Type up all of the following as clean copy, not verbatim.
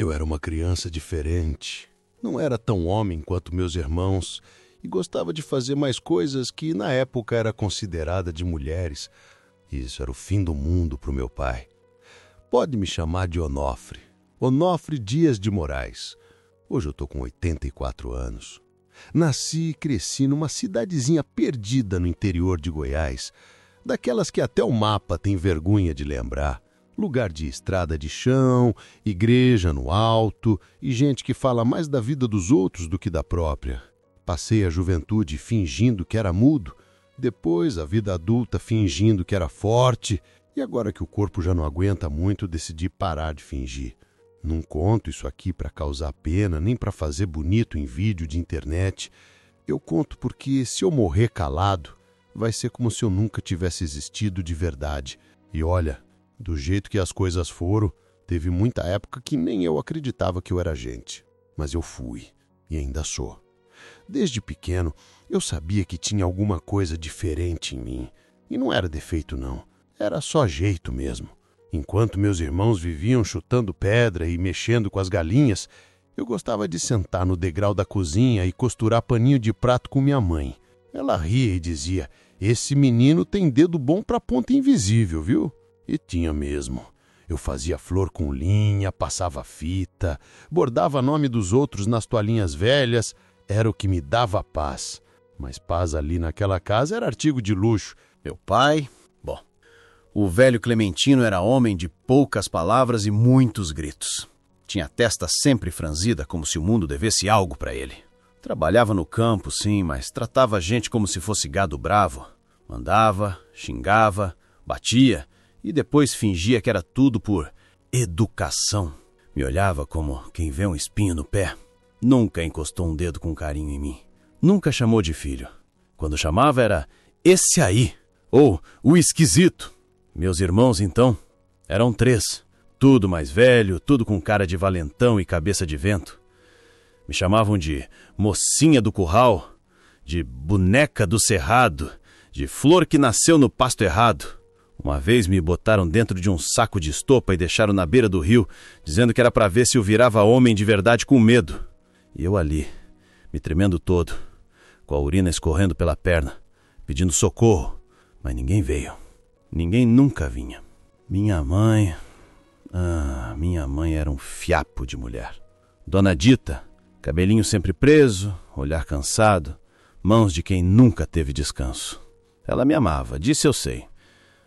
Eu era uma criança diferente. Não era tão homem quanto meus irmãos e gostava de fazer mais coisas que na época era considerada de mulheres. Isso era o fim do mundo para o meu pai. Pode me chamar de Onofre. Onofre Dias de Moraes. Hoje eu estou com 84 anos. Nasci e cresci numa cidadezinha perdida no interior de Goiás, daquelas que até o mapa tem vergonha de lembrar. Lugar de estrada de chão, igreja no alto e gente que fala mais da vida dos outros do que da própria. Passei a juventude fingindo que era mudo, depois a vida adulta fingindo que era forte, e agora que o corpo já não aguenta muito, decidi parar de fingir. Não conto isso aqui para causar pena, nem para fazer bonito em vídeo de internet. Eu conto porque, se eu morrer calado, vai ser como se eu nunca tivesse existido de verdade. E olha, do jeito que as coisas foram, teve muita época que nem eu acreditava que eu era gente. Mas eu fui, e ainda sou. Desde pequeno, eu sabia que tinha alguma coisa diferente em mim. E não era defeito, não. Era só jeito mesmo. Enquanto meus irmãos viviam chutando pedra e mexendo com as galinhas, eu gostava de sentar no degrau da cozinha e costurar paninho de prato com minha mãe. Ela ria e dizia: "Esse menino tem dedo bom pra ponta invisível, viu?" E tinha mesmo. Eu fazia flor com linha, passava fita, bordava nome dos outros nas toalhinhas velhas. Era o que me dava paz. Mas paz ali naquela casa era artigo de luxo. Meu pai... O velho Clementino era homem de poucas palavras e muitos gritos. Tinha a testa sempre franzida, como se o mundo devesse algo para ele. Trabalhava no campo, sim, mas tratava a gente como se fosse gado bravo. Mandava, xingava, batia e depois fingia que era tudo por educação. Me olhava como quem vê um espinho no pé. Nunca encostou um dedo com carinho em mim. Nunca chamou de filho. Quando chamava era "esse aí" ou "o esquisito". Meus irmãos, então, eram 3. Tudo mais velho, tudo com cara de valentão e cabeça de vento. Me chamavam de mocinha do curral, de boneca do cerrado, de flor que nasceu no pasto errado. Uma vez me botaram dentro de um saco de estopa e deixaram na beira do rio, dizendo que era para ver se eu virava homem de verdade com medo. E eu ali, me tremendo todo, com a urina escorrendo pela perna, pedindo socorro, mas ninguém veio. Ninguém nunca vinha. Minha mãe era um fiapo de mulher. Dona Dita, cabelinho sempre preso, olhar cansado, mãos de quem nunca teve descanso. Ela me amava, disso eu sei.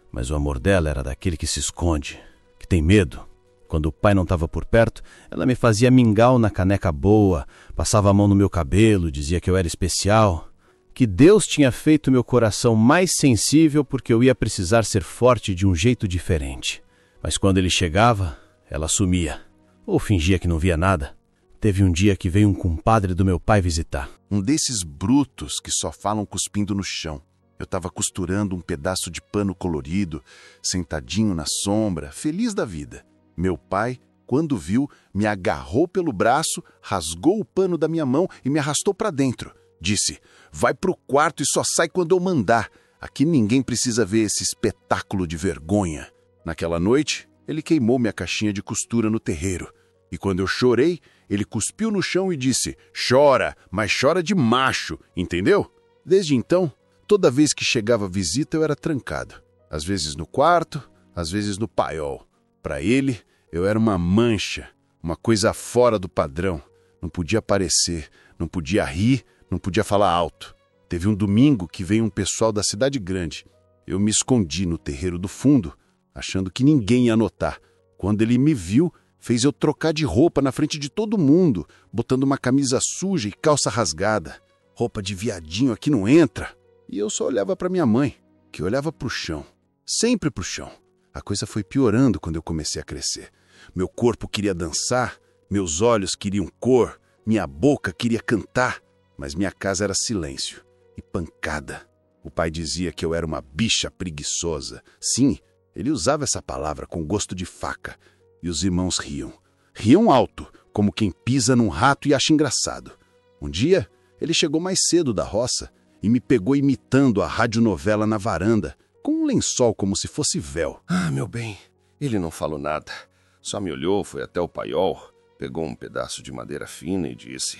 Mas o amor dela era daquele que se esconde, que tem medo. Quando o pai não estava por perto, ela me fazia mingau na caneca boa, passava a mão no meu cabelo, dizia que eu era especial, que Deus tinha feito meu coração mais sensível porque eu ia precisar ser forte de um jeito diferente. Mas quando ele chegava, ela sumia, ou fingia que não via nada. Teve um dia que veio um compadre do meu pai visitar. Um desses brutos que só falam cuspindo no chão. Eu estava costurando um pedaço de pano colorido, sentadinho na sombra, feliz da vida. Meu pai, quando viu, me agarrou pelo braço, rasgou o pano da minha mão e me arrastou para dentro. Disse: "Vai pro quarto e só sai quando eu mandar. Aqui ninguém precisa ver esse espetáculo de vergonha." Naquela noite, ele queimou minha caixinha de costura no terreiro. E quando eu chorei, ele cuspiu no chão e disse: "Chora, mas chora de macho, entendeu?" Desde então, toda vez que chegava visita eu era trancado. Às vezes no quarto, às vezes no paiol. Para ele, eu era uma mancha, uma coisa fora do padrão. Não podia aparecer, não podia rir, não podia falar alto. Teve um domingo que veio um pessoal da cidade grande. Eu me escondi no terreiro do fundo, achando que ninguém ia notar. Quando ele me viu, fez eu trocar de roupa na frente de todo mundo, botando uma camisa suja e calça rasgada. Roupa de viadinho aqui não entra. E eu só olhava para minha mãe, que olhava pro chão. Sempre pro chão. A coisa foi piorando quando eu comecei a crescer. Meu corpo queria dançar, meus olhos queriam cor, minha boca queria cantar. Mas minha casa era silêncio e pancada. O pai dizia que eu era uma bicha preguiçosa. Sim, ele usava essa palavra com gosto de faca. E os irmãos riam. Riam alto, como quem pisa num rato e acha engraçado. Um dia, ele chegou mais cedo da roça e me pegou imitando a radionovela na varanda, com um lençol como se fosse véu. Meu bem, ele não falou nada. Só me olhou, foi até o paiol, Pegou um pedaço de madeira fina e disse: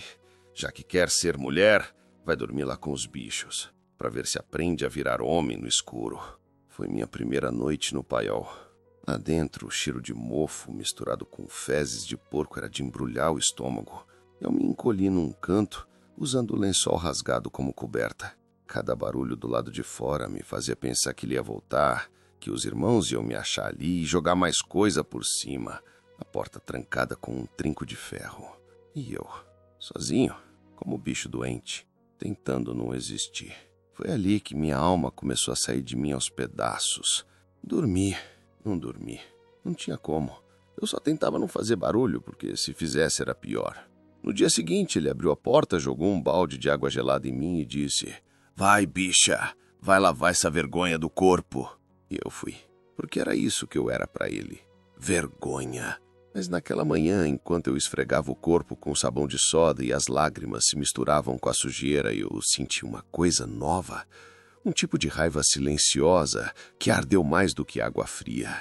já que quer ser mulher, vai dormir lá com os bichos, para ver se aprende a virar homem no escuro. Foi minha primeira noite no paiol. Lá dentro, o cheiro de mofo misturado com fezes de porco era de embrulhar o estômago. Eu me encolhi num canto, usando o lençol rasgado como coberta. Cada barulho do lado de fora me fazia pensar que ele ia voltar, que os irmãos iam me achar ali e jogar mais coisa por cima. A porta trancada com um trinco de ferro. E eu, sozinho, como bicho doente, tentando não existir. Foi ali que minha alma começou a sair de mim aos pedaços. Dormi. Não dormi. Não tinha como. Eu só tentava não fazer barulho, porque se fizesse era pior. No dia seguinte, ele abriu a porta, jogou um balde de água gelada em mim e disse: vai, bicha, vai lavar essa vergonha do corpo. E eu fui, porque era isso que eu era para ele. Vergonha. Mas naquela manhã, enquanto eu esfregava o corpo com sabão de soda e as lágrimas se misturavam com a sujeira, eu senti uma coisa nova. Um tipo de raiva silenciosa que ardeu mais do que água fria.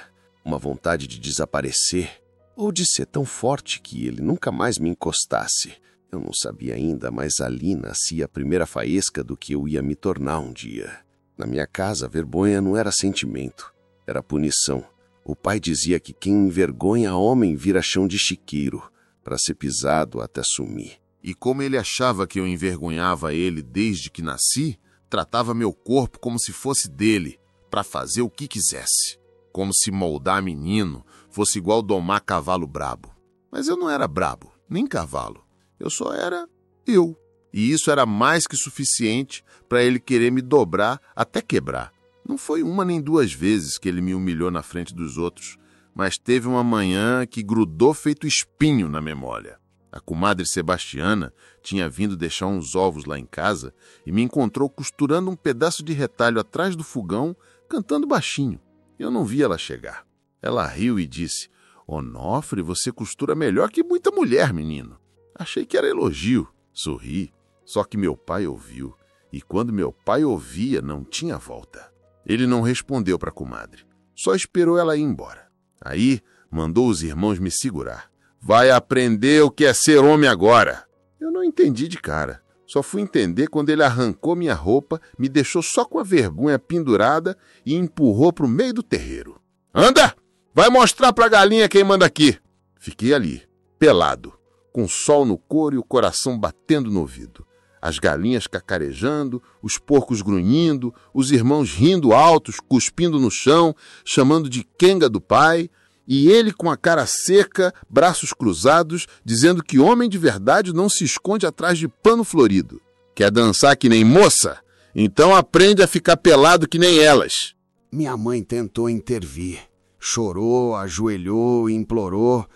Uma vontade de desaparecer, ou de ser tão forte que ele nunca mais me encostasse. Eu não sabia ainda, mas ali nascia a primeira faísca do que eu ia me tornar um dia. Na minha casa, vergonha não era sentimento, era punição. O pai dizia que quem envergonha homem vira chão de chiqueiro, para ser pisado até sumir. E como ele achava que eu envergonhava ele desde que nasci, tratava meu corpo como se fosse dele, para fazer o que quisesse. Como se moldar menino fosse igual domar cavalo brabo. Mas eu não era brabo, nem cavalo. Eu só era eu. E isso era mais que suficiente para ele querer me dobrar até quebrar. Não foi uma nem duas vezes que ele me humilhou na frente dos outros, mas teve uma manhã que grudou feito espinho na memória. A comadre Sebastiana tinha vindo deixar uns ovos lá em casa e me encontrou costurando um pedaço de retalho atrás do fogão, cantando baixinho. Eu não vi ela chegar. Ela riu e disse: Onofre, você costura melhor que muita mulher, menino. Achei que era elogio. Sorri. Só que meu pai ouviu. E quando meu pai ouvia, não tinha volta. Ele não respondeu para a comadre. Só esperou ela ir embora. Aí mandou os irmãos me segurar. Vai aprender o que é ser homem agora. Eu não entendi de cara. Só fui entender quando ele arrancou minha roupa, me deixou só com a vergonha pendurada e empurrou para o meio do terreiro. Anda! Vai mostrar para a galinha quem manda aqui. Fiquei ali, pelado, com o sol no couro e o coração batendo no ouvido. As galinhas cacarejando, os porcos grunhindo, os irmãos rindo altos, cuspindo no chão, chamando de quenga do pai, e ele com a cara seca, braços cruzados, dizendo que homem de verdade não se esconde atrás de pano florido. Quer dançar que nem moça? Então aprende a ficar pelado que nem elas. Minha mãe tentou intervir. Chorou, ajoelhou e implorou.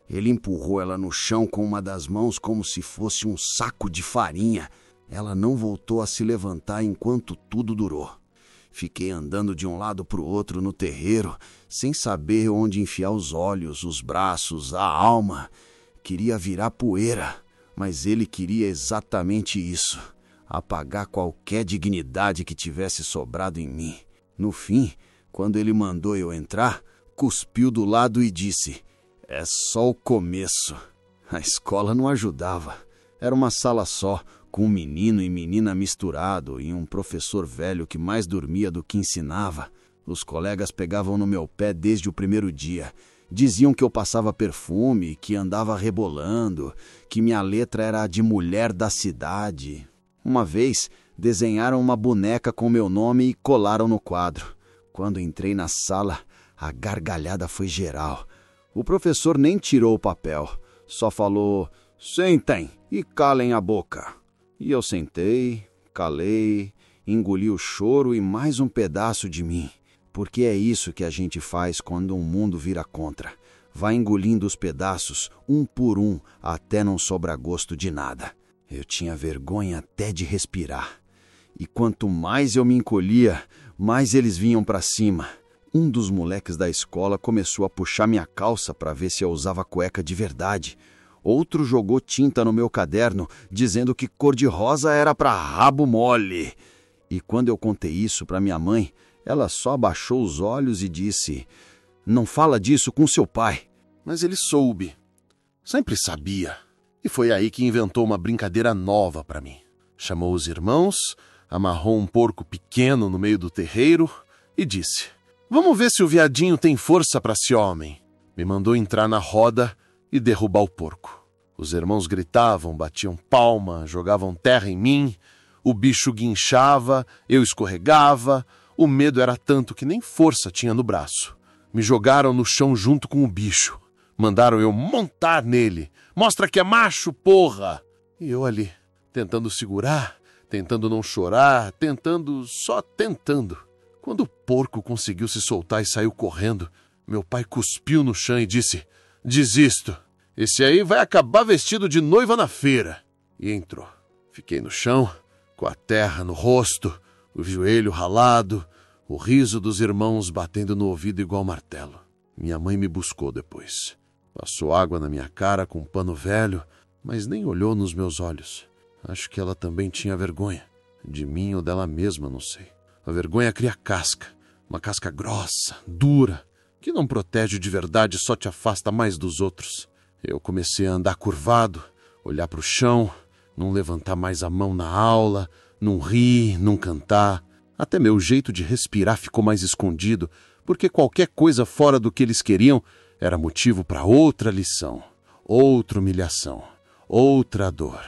Ele empurrou ela no chão com uma das mãos como se fosse um saco de farinha. Ela não voltou a se levantar enquanto tudo durou. Fiquei andando de um lado para o outro no terreiro, sem saber onde enfiar os olhos, os braços, a alma. Queria virar poeira, mas ele queria exatamente isso. Apagar qualquer dignidade que tivesse sobrado em mim. No fim, quando ele mandou eu entrar, cuspiu do lado e disse: é só o começo. A escola não ajudava. Era uma sala só, com um menino e menina misturado e um professor velho que mais dormia do que ensinava. Os colegas pegavam no meu pé desde o primeiro dia. Diziam que eu passava perfume, que andava rebolando, que minha letra era a de mulher da cidade. Uma vez, desenharam uma boneca com meu nome e colaram no quadro. Quando entrei na sala, a gargalhada foi geral. O professor nem tirou o papel, só falou: sentem e calem a boca. E eu sentei, calei, engoli o choro e mais um pedaço de mim. Porque é isso que a gente faz quando um mundo vira contra. Vai engolindo os pedaços, um por um, até não sobrar gosto de nada. Eu tinha vergonha até de respirar. E quanto mais eu me encolhia, mais eles vinham para cima. Um dos moleques da escola começou a puxar minha calça para ver se eu usava cueca de verdade. Outro jogou tinta no meu caderno, dizendo que cor-de-rosa era para rabo mole. E quando eu contei isso para minha mãe, ela só abaixou os olhos e disse: não fala disso com seu pai. Mas ele soube. Sempre sabia. E foi aí que inventou uma brincadeira nova para mim. Chamou os irmãos, amarrou um porco pequeno no meio do terreiro e disse: vamos ver se o viadinho tem força para ser homem. Me mandou entrar na roda e derrubar o porco. Os irmãos gritavam, batiam palma, jogavam terra em mim. O bicho guinchava, eu escorregava. O medo era tanto que nem força tinha no braço. Me jogaram no chão junto com o bicho. Mandaram eu montar nele. Mostra que é macho, porra! E eu ali, tentando segurar, tentando não chorar, só tentando. Quando o porco conseguiu se soltar e saiu correndo, meu pai cuspiu no chão e disse: desisto. Esse aí vai acabar vestido de noiva na feira. E entrou. Fiquei no chão, com a terra no rosto, o joelho ralado, o riso dos irmãos batendo no ouvido igual martelo. Minha mãe me buscou depois. Passou água na minha cara com um pano velho, mas nem olhou nos meus olhos. Acho que ela também tinha vergonha. De mim ou dela mesma, não sei. A vergonha cria casca. Uma casca grossa, dura, que não protege de verdade, só te afasta mais dos outros. Eu comecei a andar curvado, olhar para o chão, não levantar mais a mão na aula, não rir, não cantar. Até meu jeito de respirar ficou mais escondido, porque qualquer coisa fora do que eles queriam era motivo para outra lição, outra humilhação, outra dor.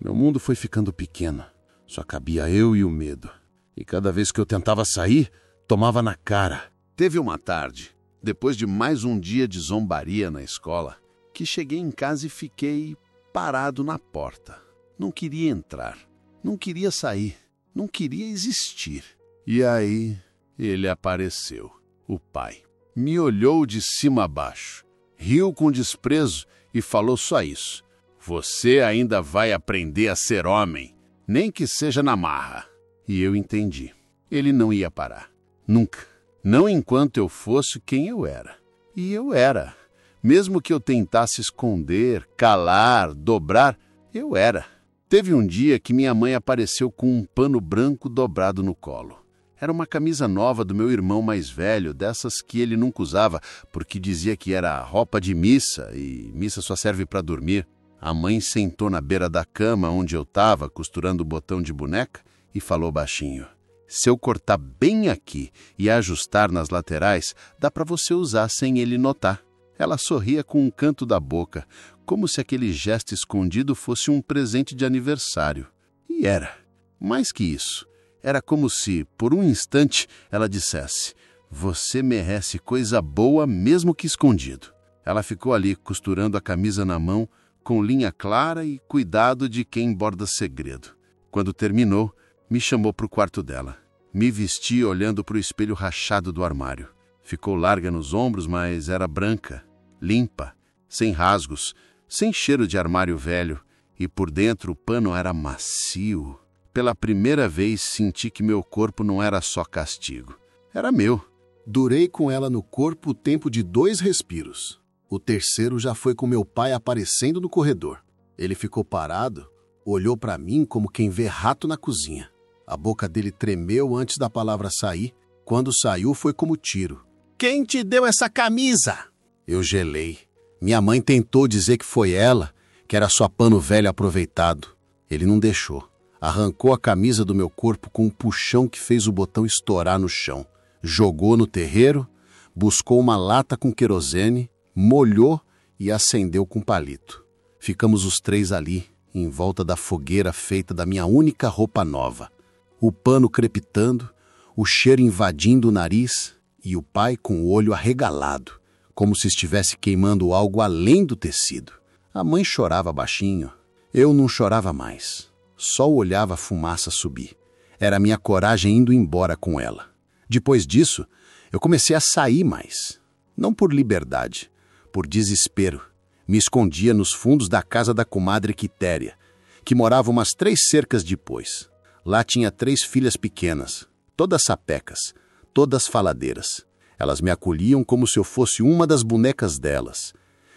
Meu mundo foi ficando pequeno, só cabia eu e o medo. E cada vez que eu tentava sair, tomava na cara. Teve uma tarde, depois de mais um dia de zombaria na escola, que cheguei em casa e fiquei parado na porta. Não queria entrar, não queria sair, não queria existir. E aí ele apareceu, o pai. Me olhou de cima a baixo, riu com desprezo e falou só isso: você ainda vai aprender a ser homem, nem que seja na marra. E eu entendi. Ele não ia parar. Nunca. Não enquanto eu fosse quem eu era. E eu era. Mesmo que eu tentasse esconder, calar, dobrar, eu era. Teve um dia que minha mãe apareceu com um pano branco dobrado no colo. Era uma camisa nova do meu irmão mais velho, dessas que ele nunca usava, porque dizia que era roupa de missa, e missa só serve para dormir. A mãe sentou na beira da cama onde eu estava, costurando o botão de boneca, e falou baixinho: se eu cortar bem aqui e ajustar nas laterais, dá para você usar sem ele notar. Ela sorria com um canto da boca, como se aquele gesto escondido fosse um presente de aniversário. E era. Mais que isso. Era como se, por um instante, ela dissesse: você merece coisa boa mesmo que escondido. Ela ficou ali, costurando a camisa na mão, com linha clara e cuidado de quem borda segredo. Quando terminou, me chamou para o quarto dela. Me vesti olhando para o espelho rachado do armário. Ficou larga nos ombros, mas era branca, limpa, sem rasgos, sem cheiro de armário velho, e por dentro o pano era macio. Pela primeira vez senti que meu corpo não era só castigo. Era meu. Durei com ela no corpo o tempo de 2 respiros. O terceiro já foi com meu pai aparecendo no corredor. Ele ficou parado, olhou para mim como quem vê rato na cozinha. A boca dele tremeu antes da palavra sair. Quando saiu foi como tiro. Quem te deu essa camisa? Eu gelei. Minha mãe tentou dizer que foi ela, que era só pano velho aproveitado. Ele não deixou. Arrancou a camisa do meu corpo com um puxão que fez o botão estourar no chão. Jogou no terreiro, buscou uma lata com querosene, molhou e acendeu com palito. Ficamos os 3 ali, em volta da fogueira feita da minha única roupa nova. O pano crepitando, o cheiro invadindo o nariz e o pai com o olho arregalado, como se estivesse queimando algo além do tecido. A mãe chorava baixinho. Eu não chorava mais. Só olhava a fumaça subir. Era a minha coragem indo embora com ela. Depois disso, eu comecei a sair mais. Não por liberdade, por desespero. Me escondia nos fundos da casa da comadre Quitéria, que morava umas 3 cercas depois. Lá tinha 3 filhas pequenas, todas sapecas, todas faladeiras. Elas me acolhiam como se eu fosse uma das bonecas delas.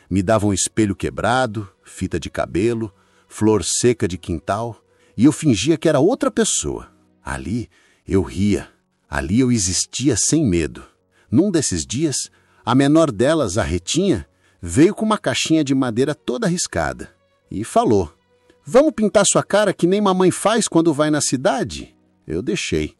Me davam espelho quebrado, fita de cabelo, flor seca de quintal, e eu fingia que era outra pessoa. Ali eu ria, ali eu existia sem medo. Num desses dias, a menor delas, a Retinha, veio com uma caixinha de madeira toda riscada e falou: "Vamos pintar sua cara que nem mamãe faz quando vai na cidade?" Eu deixei.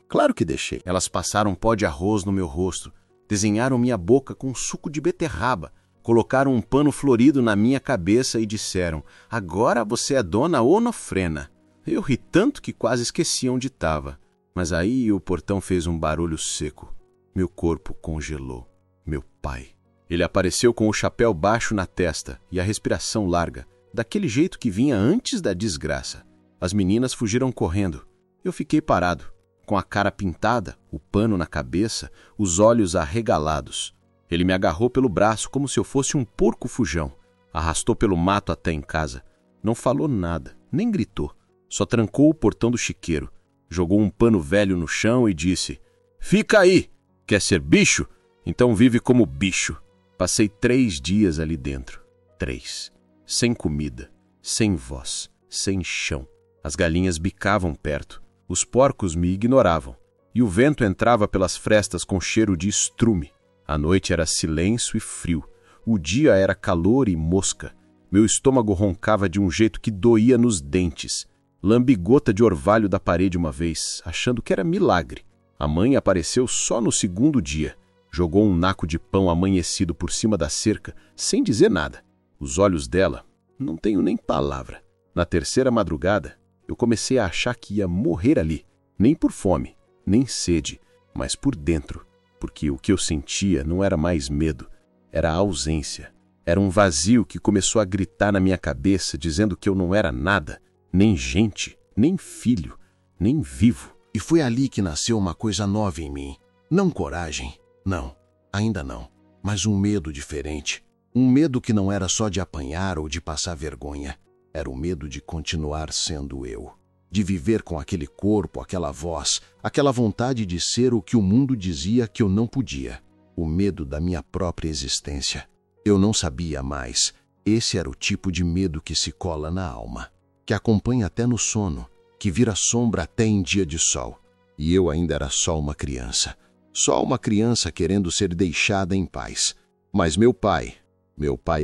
Claro que deixei. Elas passaram pó de arroz no meu rosto, desenharam minha boca com suco de beterraba, colocaram um pano florido na minha cabeça e disseram: "Agora você é Dona Onofrena." Eu ri tanto que quase esqueci onde estava. Mas aí o portão fez um barulho seco. Meu corpo congelou. Meu pai. Ele apareceu com o chapéu baixo na testa e a respiração larga, daquele jeito que vinha antes da desgraça. As meninas fugiram correndo. Eu fiquei parado, com a cara pintada, o pano na cabeça, os olhos arregalados. Ele me agarrou pelo braço como se eu fosse um porco fujão. Arrastou pelo mato até em casa. Não falou nada, nem gritou. Só trancou o portão do chiqueiro. Jogou um pano velho no chão e disse: "Fica aí! Quer ser bicho? Então vive como bicho." Passei 3 dias ali dentro. 3. Sem comida, sem voz, sem chão. As galinhas bicavam perto. Os porcos me ignoravam. E o vento entrava pelas frestas com cheiro de estrume. A noite era silêncio e frio. O dia era calor e mosca. Meu estômago roncava de um jeito que doía nos dentes. Lambi gota de orvalho da parede uma vez, achando que era milagre. A mãe apareceu só no 2º dia. Jogou um naco de pão amanhecido por cima da cerca, sem dizer nada. Os olhos dela, não tenho nem palavra. Na 3ª madrugada, eu comecei a achar que ia morrer ali. Nem por fome, nem sede, mas por dentro. Porque o que eu sentia não era mais medo, era a ausência. Era um vazio que começou a gritar na minha cabeça, dizendo que eu não era nada. Nem gente, nem filho, nem vivo. E foi ali que nasceu uma coisa nova em mim. Não coragem, não, ainda não. Mas um medo diferente. Um medo que não era só de apanhar ou de passar vergonha. Era o medo de continuar sendo eu. De viver com aquele corpo, aquela voz, aquela vontade de ser o que o mundo dizia que eu não podia. O medo da minha própria existência. Eu não sabia mais. Esse era o tipo de medo que se cola na alma. Que acompanha até no sono, que vira sombra até em dia de sol. E eu ainda era só uma criança. Só uma criança querendo ser deixada em paz. Mas meu pai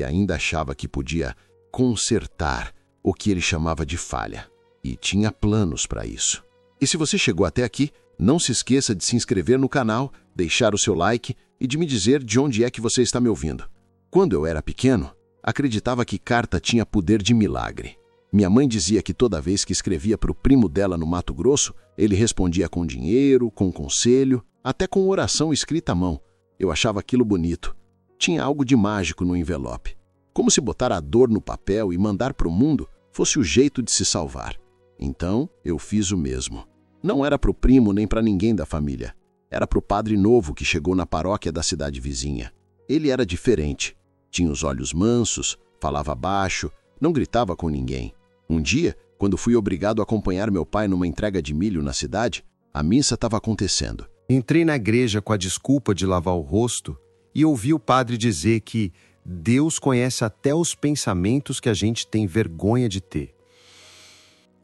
ainda achava que podia consertar o que ele chamava de falha. E tinha planos para isso. E se você chegou até aqui, não se esqueça de se inscrever no canal, deixar o seu like e de me dizer de onde é que você está me ouvindo. Quando eu era pequeno, acreditava que carta tinha poder de milagre. Minha mãe dizia que toda vez que escrevia para o primo dela no Mato Grosso, ele respondia com dinheiro, com conselho, até com oração escrita à mão. Eu achava aquilo bonito. Tinha algo de mágico no envelope. Como se botar a dor no papel e mandar para o mundo fosse o jeito de se salvar. Então, eu fiz o mesmo. Não era para o primo nem para ninguém da família. Era para o padre novo que chegou na paróquia da cidade vizinha. Ele era diferente. Tinha os olhos mansos, falava baixo, não gritava com ninguém. Um dia, quando fui obrigado a acompanhar meu pai numa entrega de milho na cidade, a missa estava acontecendo. Entrei na igreja com a desculpa de lavar o rosto e ouvi o padre dizer que Deus conhece até os pensamentos que a gente tem vergonha de ter.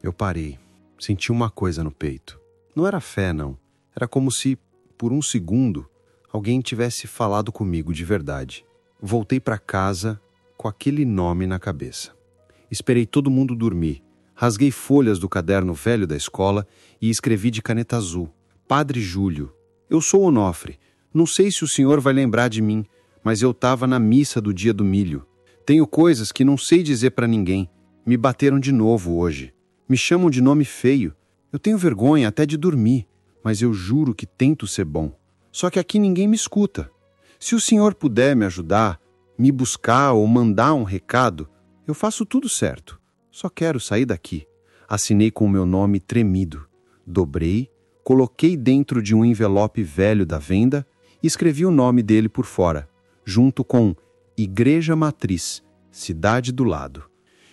Eu parei, senti uma coisa no peito. Não era fé, não. Era como se, por um segundo, alguém tivesse falado comigo de verdade. Voltei para casa com aquele nome na cabeça. Esperei todo mundo dormir. Rasguei folhas do caderno velho da escola e escrevi de caneta azul: Padre Júlio. Eu sou Onofre. Não sei se o senhor vai lembrar de mim, mas eu estava na missa do dia do milho. Tenho coisas que não sei dizer para ninguém. Me bateram de novo hoje. Me chamam de nome feio. Eu tenho vergonha até de dormir, mas eu juro que tento ser bom. Só que aqui ninguém me escuta. Se o senhor puder me ajudar, me buscar ou mandar um recado, eu faço tudo certo. Só quero sair daqui. Assinei com o meu nome tremido. Dobrei, coloquei dentro de um envelope velho da venda e escrevi o nome dele por fora, junto com Igreja Matriz, cidade do lado.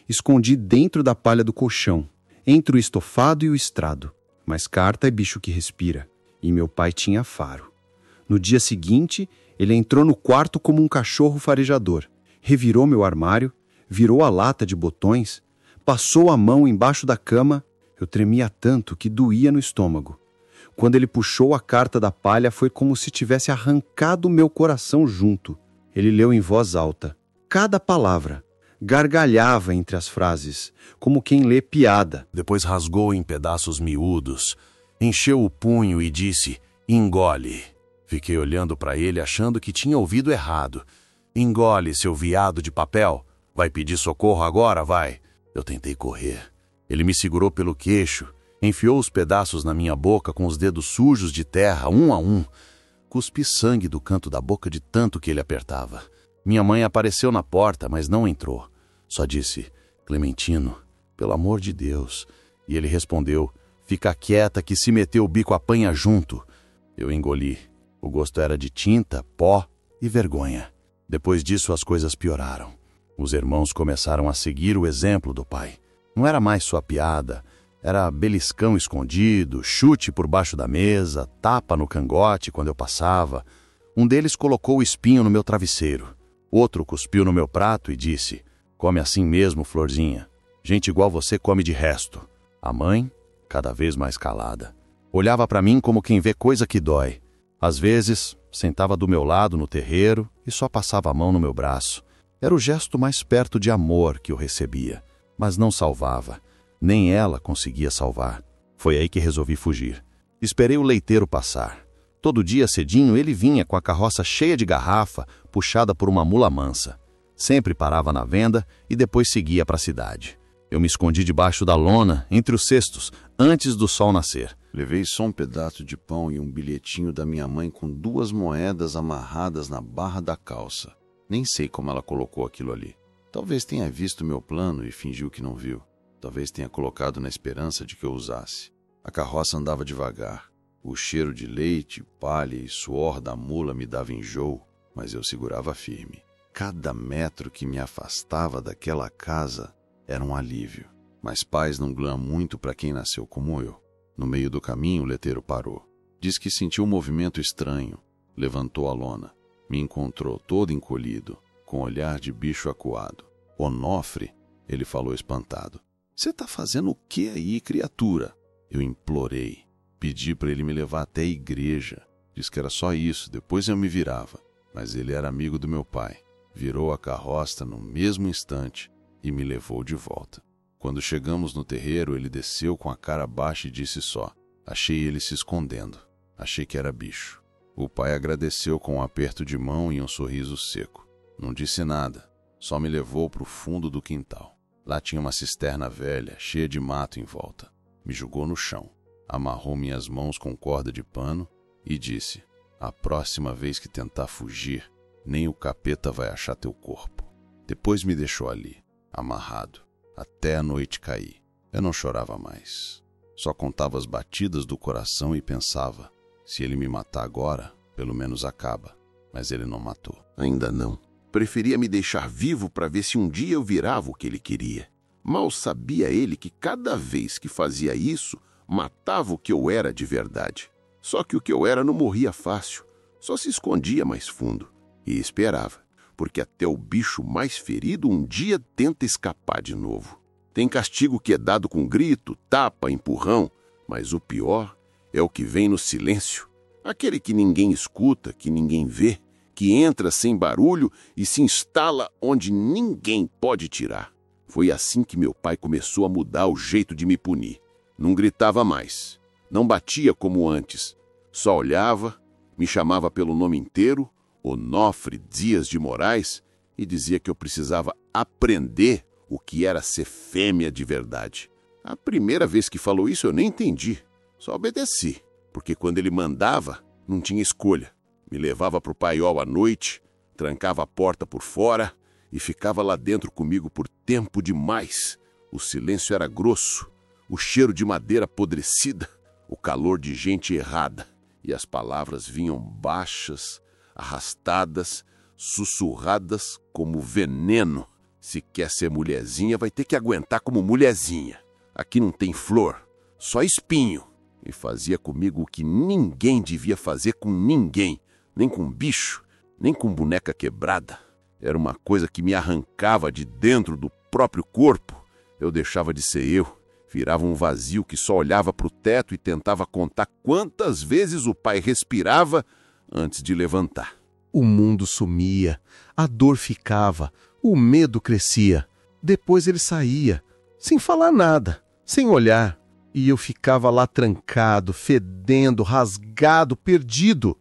Escondi dentro da palha do colchão, entre o estofado e o estrado. Mas carta é bicho que respira, e meu pai tinha faro. No dia seguinte, ele entrou no quarto como um cachorro farejador, revirou meu armário, virou a lata de botões, passou a mão embaixo da cama. Eu tremia tanto que doía no estômago. Quando ele puxou a carta da palha, foi como se tivesse arrancado meu coração junto. Ele leu em voz alta: cada palavra. Gargalhava entre as frases, como quem lê piada. Depois rasgou em pedaços miúdos, encheu o punho e disse: engole. Fiquei olhando para ele achando que tinha ouvido errado. Engole, seu viado de papel. Vai pedir socorro agora, vai. Eu tentei correr. Ele me segurou pelo queixo, enfiou os pedaços na minha boca com os dedos sujos de terra, um a um. Cuspi sangue do canto da boca de tanto que ele apertava. Minha mãe apareceu na porta, mas não entrou. Só disse: Clementino, pelo amor de Deus. E ele respondeu: fica quieta que se meter o bico apanha junto. Eu engoli. O gosto era de tinta, pó e vergonha. Depois disso as coisas pioraram. Os irmãos começaram a seguir o exemplo do pai. Não era mais sua piada, era beliscão escondido, chute por baixo da mesa, tapa no cangote quando eu passava. Um deles colocou o espinho no meu travesseiro. Outro cuspiu no meu prato e disse: come assim mesmo, florzinha. Gente igual você come de resto. A mãe, cada vez mais calada, olhava para mim como quem vê coisa que dói. Às vezes, sentava do meu lado no terreiro e só passava a mão no meu braço. Era o gesto mais perto de amor que eu recebia, mas não salvava. Nem ela conseguia salvar. Foi aí que resolvi fugir. Esperei o leiteiro passar. Todo dia cedinho ele vinha com a carroça cheia de garrafa, puxada por uma mula mansa. Sempre parava na venda e depois seguia para a cidade. Eu me escondi debaixo da lona, entre os cestos, antes do sol nascer. Levei só um pedaço de pão e um bilhetinho da minha mãe com 2 moedas amarradas na barra da calça. Nem sei como ela colocou aquilo ali. Talvez tenha visto meu plano e fingiu que não viu. Talvez tenha colocado na esperança de que eu usasse. A carroça andava devagar. O cheiro de leite, palha e suor da mula me dava enjoo, mas eu segurava firme. Cada metro que me afastava daquela casa era um alívio. Mas paz não ganha muito para quem nasceu como eu. No meio do caminho, o leteiro parou. Diz que sentiu um movimento estranho. Levantou a lona. Me encontrou todo encolhido, com olhar de bicho acuado. Onofre, ele falou espantado. Você tá fazendo o que aí, criatura? Eu implorei. Pedi para ele me levar até a igreja. Disse que era só isso, depois eu me virava. Mas ele era amigo do meu pai. Virou a carroça no mesmo instante e me levou de volta. Quando chegamos no terreiro, ele desceu com a cara baixa e disse só: achei ele se escondendo. Achei que era bicho. O pai agradeceu com um aperto de mão e um sorriso seco. Não disse nada, só me levou para o fundo do quintal. Lá tinha uma cisterna velha, cheia de mato em volta. Me jogou no chão, amarrou minhas mãos com corda de pano e disse: a próxima vez que tentar fugir, nem o capeta vai achar teu corpo. Depois me deixou ali, amarrado, até a noite cair. Eu não chorava mais. Só contava as batidas do coração e pensava: se ele me matar agora, pelo menos acaba. Mas ele não matou. Ainda não. Preferia me deixar vivo para ver se um dia eu virava o que ele queria. Mal sabia ele que cada vez que fazia isso, matava o que eu era de verdade. Só que o que eu era não morria fácil, só se escondia mais fundo. E esperava, porque até o bicho mais ferido um dia tenta escapar de novo. Tem castigo que é dado com grito, tapa, empurrão, mas o pior é o que vem no silêncio. Aquele que ninguém escuta, que ninguém vê, que entra sem barulho e se instala onde ninguém pode tirar. Foi assim que meu pai começou a mudar o jeito de me punir. Não gritava mais, não batia como antes, só olhava, me chamava pelo nome inteiro, Onofre Dias de Moraes, e dizia que eu precisava aprender o que era ser fêmea de verdade. A primeira vez que falou isso eu nem entendi, só obedeci, porque quando ele mandava, não tinha escolha. Me levava para o paiol à noite, trancava a porta por fora e ficava lá dentro comigo por tempo demais. O silêncio era grosso, o cheiro de madeira apodrecida, o calor de gente errada, e as palavras vinham baixas, arrastadas, sussurradas como veneno. Se quer ser mulherzinha, vai ter que aguentar como mulherzinha. Aqui não tem flor, só espinho. E fazia comigo o que ninguém devia fazer com ninguém, nem com bicho, nem com boneca quebrada. Era uma coisa que me arrancava de dentro do próprio corpo. Eu deixava de ser eu, virava um vazio que só olhava para o teto e tentava contar quantas vezes o pai respirava antes de levantar. O mundo sumia, a dor ficava, O medo crescia. Depois ele saía, sem falar nada, sem olhar. E eu ficava lá trancado, fedendo, rasgado, perdido.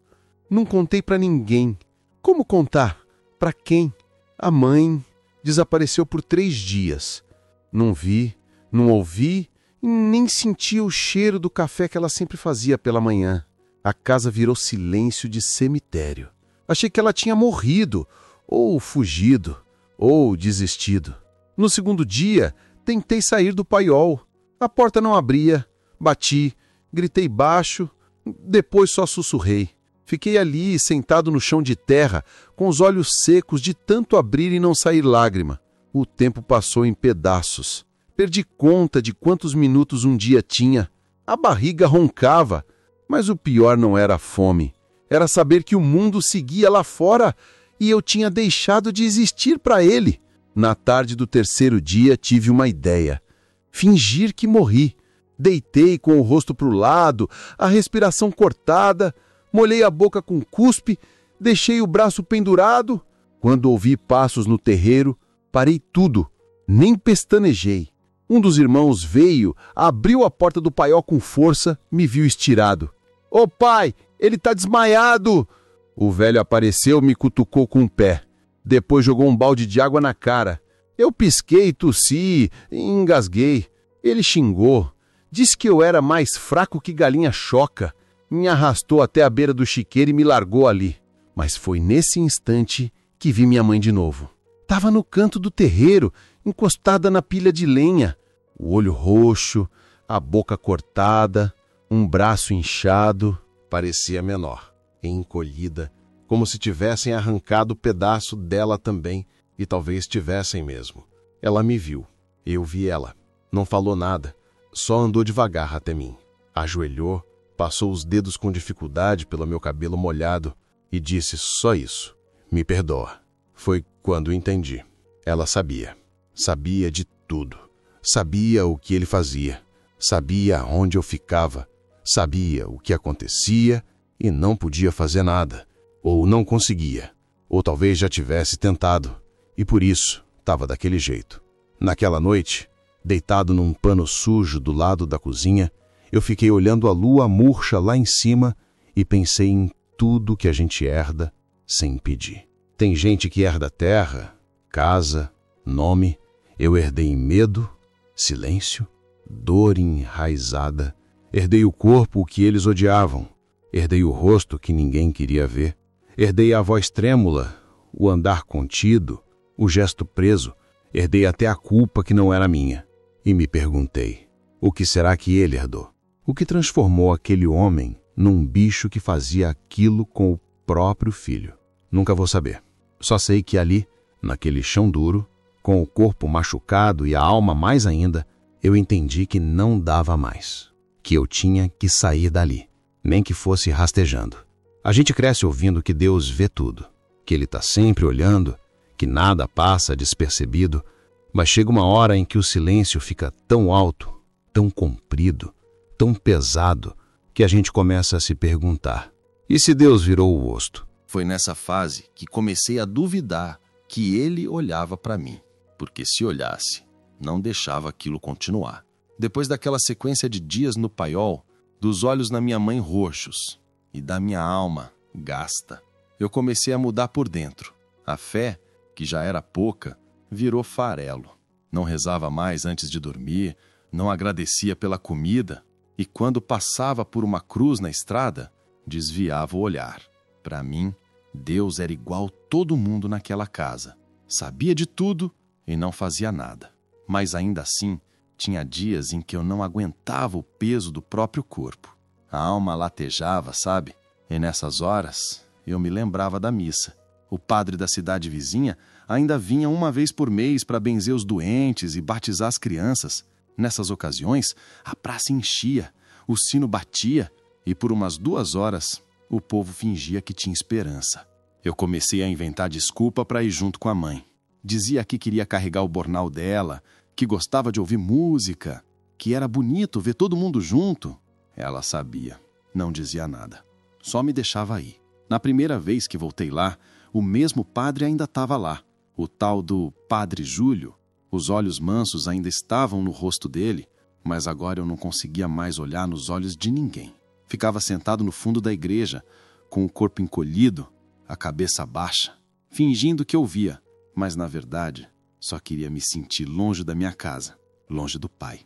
Não contei para ninguém. Como contar? Para quem? A mãe desapareceu por 3 dias. Não vi, não ouvi e nem senti o cheiro do café que ela sempre fazia pela manhã. A casa virou silêncio de cemitério. Achei que ela tinha morrido, ou fugido, ou desistido. No segundo dia, tentei sair do paiol. A porta não abria. Bati, gritei baixo, depois só sussurrei. Fiquei ali, sentado no chão de terra, com os olhos secos de tanto abrir e não sair lágrima. O tempo passou em pedaços. Perdi conta de quantos minutos um dia tinha. A barriga roncava, mas o pior não era a fome. Era saber que o mundo seguia lá fora e eu tinha deixado de existir para ele. Na tarde do 3º dia tive uma ideia. Fingir que morri. Deitei com o rosto para o lado, a respiração cortada, molhei a boca com cuspe, deixei o braço pendurado. Quando ouvi passos no terreiro, parei tudo, nem pestanejei. Um dos irmãos veio, abriu a porta do paiol com força, me viu estirado. — Ô pai, ele tá desmaiado! O velho apareceu, me cutucou com o pé. Depois jogou um balde de água na cara. Eu pisquei, tossi, engasguei. Ele xingou. Disse que eu era mais fraco que galinha choca. Me arrastou até a beira do chiqueiro e me largou ali. Mas foi nesse instante que vi minha mãe de novo. Tava no canto do terreiro, encostada na pilha de lenha. O olho roxo, a boca cortada, um braço inchado. Parecia menor, encolhida, como se tivessem arrancado pedaço dela também, e talvez tivessem mesmo. Ela me viu. Eu vi ela. Não falou nada. Só andou devagar até mim. Ajoelhou, passou os dedos com dificuldade pelo meu cabelo molhado e disse só isso. Me perdoa. Foi quando entendi. Ela sabia. Sabia de tudo. Sabia o que ele fazia. Sabia onde eu ficava. Sabia o que acontecia e não podia fazer nada. Ou não conseguia. Ou talvez já tivesse tentado. E por isso estava daquele jeito. Naquela noite, deitado num pano sujo do lado da cozinha, eu fiquei olhando a lua murcha lá em cima e pensei em tudo que a gente herda sem pedir. Tem gente que herda terra, casa, nome. Eu herdei medo, silêncio, dor enraizada. Herdei o corpo que eles odiavam. Herdei o rosto que ninguém queria ver. Herdei a voz trêmula, o andar contido, o gesto preso. Herdei até a culpa que não era minha. E me perguntei, o que será que ele herdou? O que transformou aquele homem num bicho que fazia aquilo com o próprio filho? Nunca vou saber. Só sei que ali, naquele chão duro, com o corpo machucado e a alma mais ainda, eu entendi que não dava mais. Que eu tinha que sair dali, nem que fosse rastejando. A gente cresce ouvindo que Deus vê tudo, que Ele está sempre olhando, que nada passa despercebido, mas chega uma hora em que o silêncio fica tão alto, tão comprido, tão pesado, que a gente começa a se perguntar, e se Deus virou o rosto? Foi nessa fase que comecei a duvidar que Ele olhava para mim, porque se olhasse, não deixava aquilo continuar. Depois daquela sequência de dias no paiol, dos olhos na minha mãe roxos e da minha alma gasta, eu comecei a mudar por dentro. A fé, que já era pouca, virou farelo. Não rezava mais antes de dormir, não agradecia pela comida e quando passava por uma cruz na estrada, desviava o olhar. Para mim, Deus era igual todo mundo naquela casa. Sabia de tudo e não fazia nada. Mas ainda assim, tinha dias em que eu não aguentava o peso do próprio corpo. A alma latejava, sabe? E nessas horas, eu me lembrava da missa. O padre da cidade vizinha ainda vinha uma vez por mês para benzer os doentes e batizar as crianças. Nessas ocasiões, a praça enchia, o sino batia e por umas 2 horas o povo fingia que tinha esperança. Eu comecei a inventar desculpa para ir junto com a mãe. Dizia que queria carregar o bornal dela, que gostava de ouvir música, que era bonito ver todo mundo junto. Ela sabia, não dizia nada. Só me deixava ir. Na primeira vez que voltei lá, o mesmo padre ainda estava lá. O tal do Padre Júlio, os olhos mansos ainda estavam no rosto dele, mas agora eu não conseguia mais olhar nos olhos de ninguém. Ficava sentado no fundo da igreja, com o corpo encolhido, a cabeça baixa, fingindo que ouvia, mas na verdade só queria me sentir longe da minha casa, longe do pai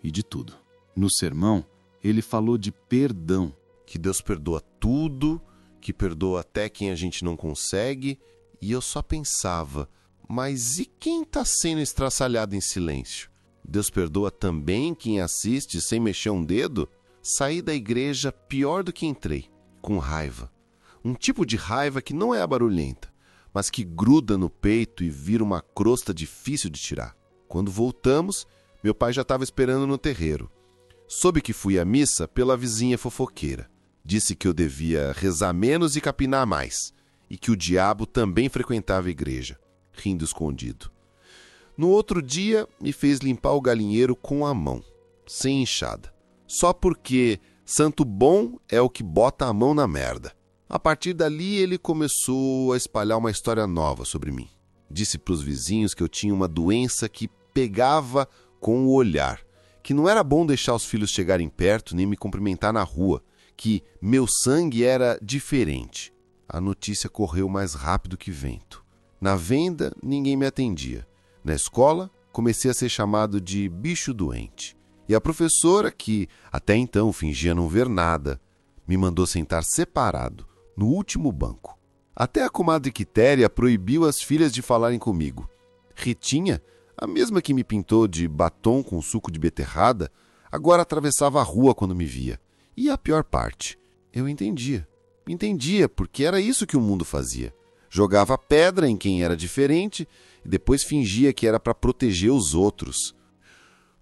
e de tudo. No sermão, ele falou de perdão. Que Deus perdoa tudo, que perdoa até quem a gente não consegue, e eu só pensava, mas e quem está sendo estraçalhado em silêncio? Deus perdoa também quem assiste sem mexer um dedo? Saí da igreja pior do que entrei, com raiva. Um tipo de raiva que não é a barulhenta, mas que gruda no peito e vira uma crosta difícil de tirar. Quando voltamos, meu pai já estava esperando no terreiro. Soube que fui à missa pela vizinha fofoqueira. Disse que eu devia rezar menos e capinar mais, e que o diabo também frequentava a igreja, rindo escondido. No outro dia, me fez limpar o galinheiro com a mão, sem enxada, só porque santo bom é o que bota a mão na merda. A partir dali, ele começou a espalhar uma história nova sobre mim. Disse para os vizinhos que eu tinha uma doença que pegava com o olhar, que não era bom deixar os filhos chegarem perto nem me cumprimentar na rua, que meu sangue era diferente. A notícia correu mais rápido que vento. Na venda, ninguém me atendia. Na escola, comecei a ser chamado de bicho doente. E a professora, que até então fingia não ver nada, me mandou sentar separado, no último banco. Até a comadre Quitéria proibiu as filhas de falarem comigo. Ritinha, a mesma que me pintou de batom com suco de beterrada, agora atravessava a rua quando me via. E a pior parte, eu entendia. Entendia, porque era isso que o mundo fazia. Jogava pedra em quem era diferente e depois fingia que era para proteger os outros.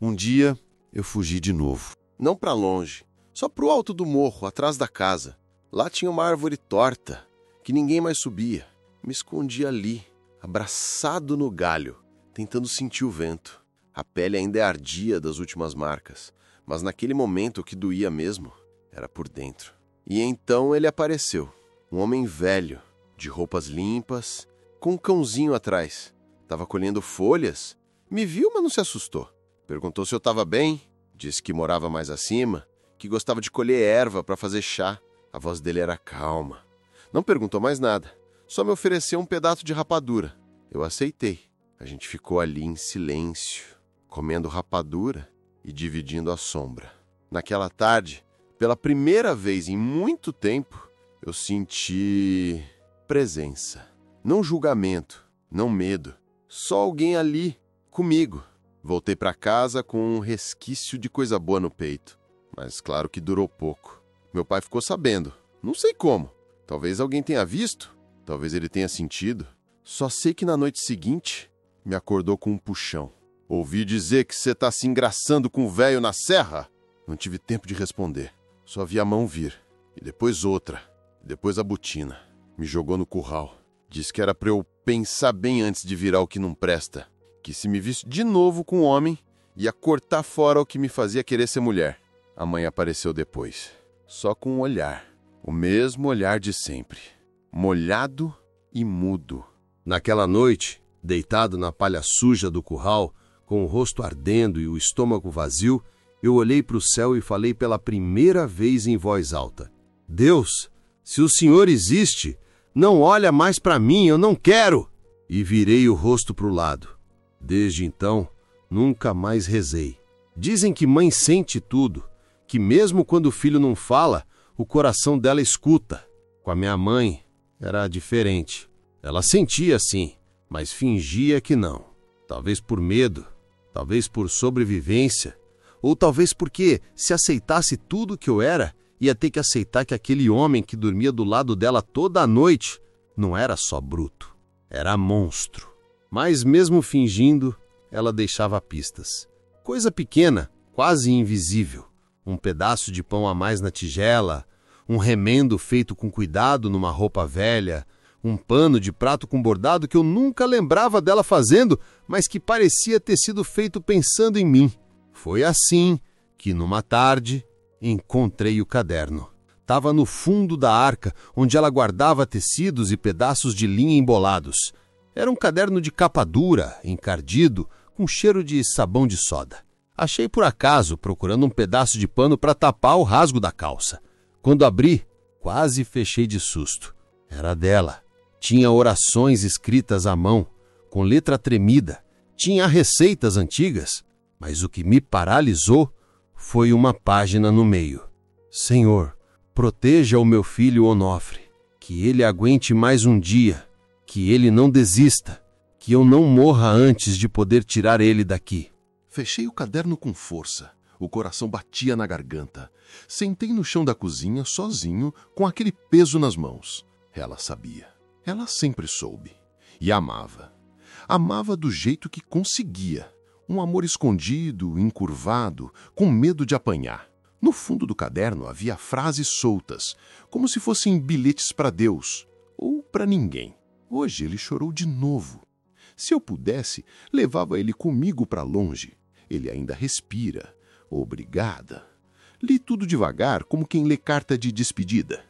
Um dia, eu fugi de novo. Não para longe, só pro alto do morro, atrás da casa. Lá tinha uma árvore torta, que ninguém mais subia. Me escondi ali, abraçado no galho, tentando sentir o vento. A pele ainda ardia das últimas marcas, mas naquele momento o que doía mesmo era por dentro. E então ele apareceu, um homem velho, de roupas limpas, com um cãozinho atrás. Estava colhendo folhas, me viu, mas não se assustou. Perguntou se eu estava bem, disse que morava mais acima, que gostava de colher erva para fazer chá. A voz dele era calma. Não perguntou mais nada, só me ofereceu um pedaço de rapadura. Eu aceitei. A gente ficou ali em silêncio, comendo rapadura e dividindo a sombra. Naquela tarde, pela primeira vez em muito tempo, eu senti presença. Não julgamento, não medo. Só alguém ali, comigo. Voltei para casa com um resquício de coisa boa no peito. Mas claro que durou pouco. Meu pai ficou sabendo. Não sei como. Talvez alguém tenha visto. Talvez ele tenha sentido. Só sei que na noite seguinte, me acordou com um puxão. Ouvi dizer que você tá se engraçando com o velho na serra? Não tive tempo de responder. Só vi a mão vir. E depois outra. E depois a botina. Me jogou no curral. Disse que era pra eu pensar bem antes de virar o que não presta. Que se me visse de novo com um homem, ia cortar fora o que me fazia querer ser mulher. A mãe apareceu depois. Só com um olhar. O mesmo olhar de sempre. Molhado e mudo. Naquela noite, deitado na palha suja do curral, com o rosto ardendo e o estômago vazio, eu olhei para o céu e falei pela primeira vez em voz alta: Deus, se o Senhor existe, não olha mais para mim, eu não quero! E virei o rosto para o lado. Desde então, nunca mais rezei. Dizem que mãe sente tudo, que mesmo quando o filho não fala, o coração dela escuta. Com a minha mãe, era diferente. Ela sentia sim, mas fingia que não. Talvez por medo, talvez por sobrevivência, ou talvez porque, se aceitasse tudo que eu era, ia ter que aceitar que aquele homem que dormia do lado dela toda a noite não era só bruto, era monstro. Mas mesmo fingindo, ela deixava pistas. Coisa pequena, quase invisível. Um pedaço de pão a mais na tigela, um remendo feito com cuidado numa roupa velha, um pano de prato com bordado que eu nunca lembrava dela fazendo, mas que parecia ter sido feito pensando em mim. Foi assim que, numa tarde, encontrei o caderno. Estava no fundo da arca, onde ela guardava tecidos e pedaços de linha embolados. Era um caderno de capa dura, encardido, com cheiro de sabão de soda. Achei por acaso, procurando um pedaço de pano para tapar o rasgo da calça. Quando abri, quase fechei de susto. Era dela. Tinha orações escritas à mão, com letra tremida. Tinha receitas antigas, mas o que me paralisou foi uma página no meio. Senhor, proteja o meu filho Onofre, que ele aguente mais um dia, que ele não desista, que eu não morra antes de poder tirar ele daqui. Fechei o caderno com força. O coração batia na garganta. Sentei no chão da cozinha, sozinho, com aquele peso nas mãos. Ela sabia. Ela sempre soube. E amava. Amava do jeito que conseguia. Um amor escondido, encurvado, com medo de apanhar. No fundo do caderno havia frases soltas, como se fossem bilhetes para Deus, ou para ninguém. Hoje ele chorou de novo. Se eu pudesse, levava ele comigo para longe. Ele ainda respira. Obrigada. Li tudo devagar, como quem lê carta de despedida.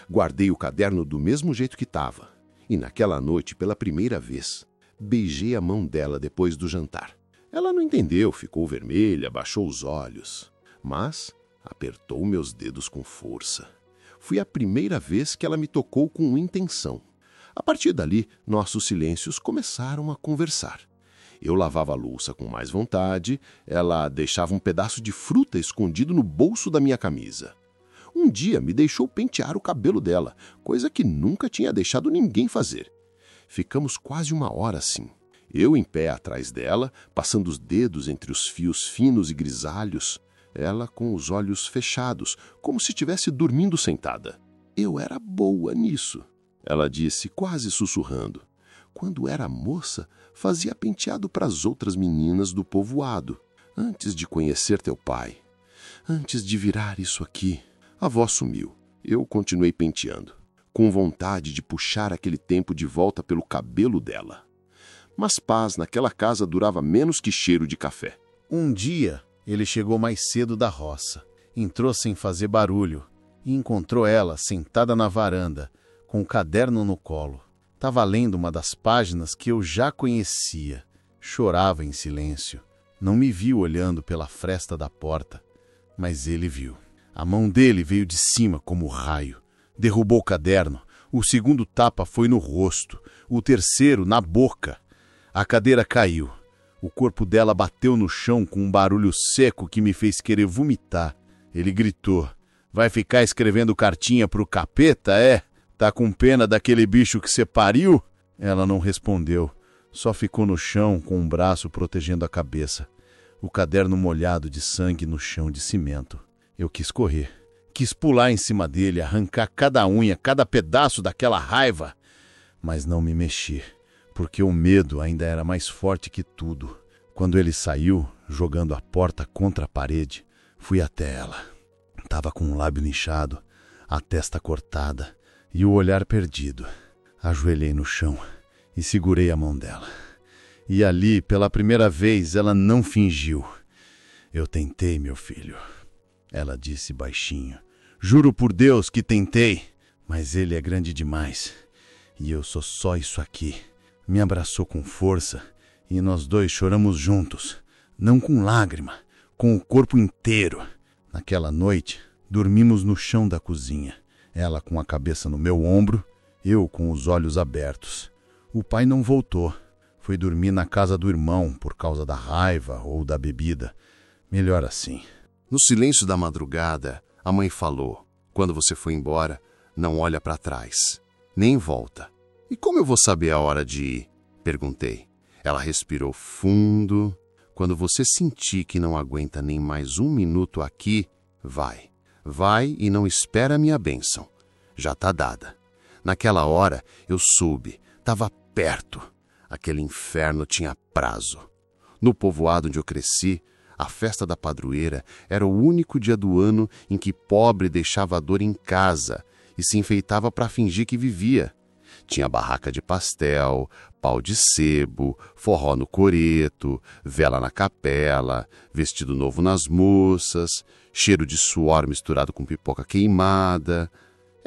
Guardei o caderno do mesmo jeito que estava. E naquela noite, pela primeira vez, beijei a mão dela depois do jantar. Ela não entendeu, ficou vermelha, baixou os olhos. Mas apertou meus dedos com força. Foi a primeira vez que ela me tocou com intenção. A partir dali, nossos silêncios começaram a conversar. Eu lavava a louça com mais vontade, ela deixava um pedaço de fruta escondido no bolso da minha camisa. Um dia me deixou pentear o cabelo dela, coisa que nunca tinha deixado ninguém fazer. Ficamos quase uma hora assim. Eu em pé atrás dela, passando os dedos entre os fios finos e grisalhos, ela com os olhos fechados, como se estivesse dormindo sentada. Eu era boa nisso, ela disse, quase sussurrando. Quando era moça, fazia penteado para as outras meninas do povoado, antes de conhecer teu pai. Antes de virar isso aqui. A voz sumiu. Eu continuei penteando, com vontade de puxar aquele tempo de volta pelo cabelo dela. Mas paz naquela casa durava menos que cheiro de café. Um dia, ele chegou mais cedo da roça, entrou sem fazer barulho e encontrou ela sentada na varanda, com o caderno no colo. Estava lendo uma das páginas que eu já conhecia. Chorava em silêncio. Não me viu olhando pela fresta da porta, mas ele viu. A mão dele veio de cima como raio. Derrubou o caderno. O segundo tapa foi no rosto. O terceiro na boca. A cadeira caiu. O corpo dela bateu no chão com um barulho seco que me fez querer vomitar. Ele gritou. Vai ficar escrevendo cartinha pro capeta, é? Tá com pena daquele bicho que você pariu? Ela não respondeu. Só ficou no chão com um braço protegendo a cabeça. O caderno molhado de sangue no chão de cimento. Eu quis correr. Quis pular em cima dele, arrancar cada unha, cada pedaço daquela raiva. Mas não me mexi, porque o medo ainda era mais forte que tudo. Quando ele saiu, jogando a porta contra a parede, fui até ela. Tava com o lábio inchado, a testa cortada e o olhar perdido. Ajoelhei no chão e segurei a mão dela. E ali, pela primeira vez, ela não fingiu. Eu tentei, meu filho. Ela disse baixinho. Juro por Deus que tentei, mas ele é grande demais. E eu sou só isso aqui. Me abraçou com força e nós dois choramos juntos. Não com lágrima, com o corpo inteiro. Naquela noite, dormimos no chão da cozinha. Ela com a cabeça no meu ombro, eu com os olhos abertos. O pai não voltou. Foi dormir na casa do irmão por causa da raiva ou da bebida. Melhor assim. No silêncio da madrugada, a mãe falou. Quando você for embora, não olha para trás. Nem volta. E como eu vou saber a hora de ir? Perguntei. Ela respirou fundo. Quando você sentir que não aguenta nem mais um minuto aqui, vai. Vai e não espera a minha bênção. Já tá dada. Naquela hora, eu soube. Tava perto. Aquele inferno tinha prazo. No povoado onde eu cresci, a festa da padroeira era o único dia do ano em que pobre deixava a dor em casa e se enfeitava para fingir que vivia. Tinha barraca de pastel, pau de sebo, forró no coreto, vela na capela, vestido novo nas moças, cheiro de suor misturado com pipoca queimada.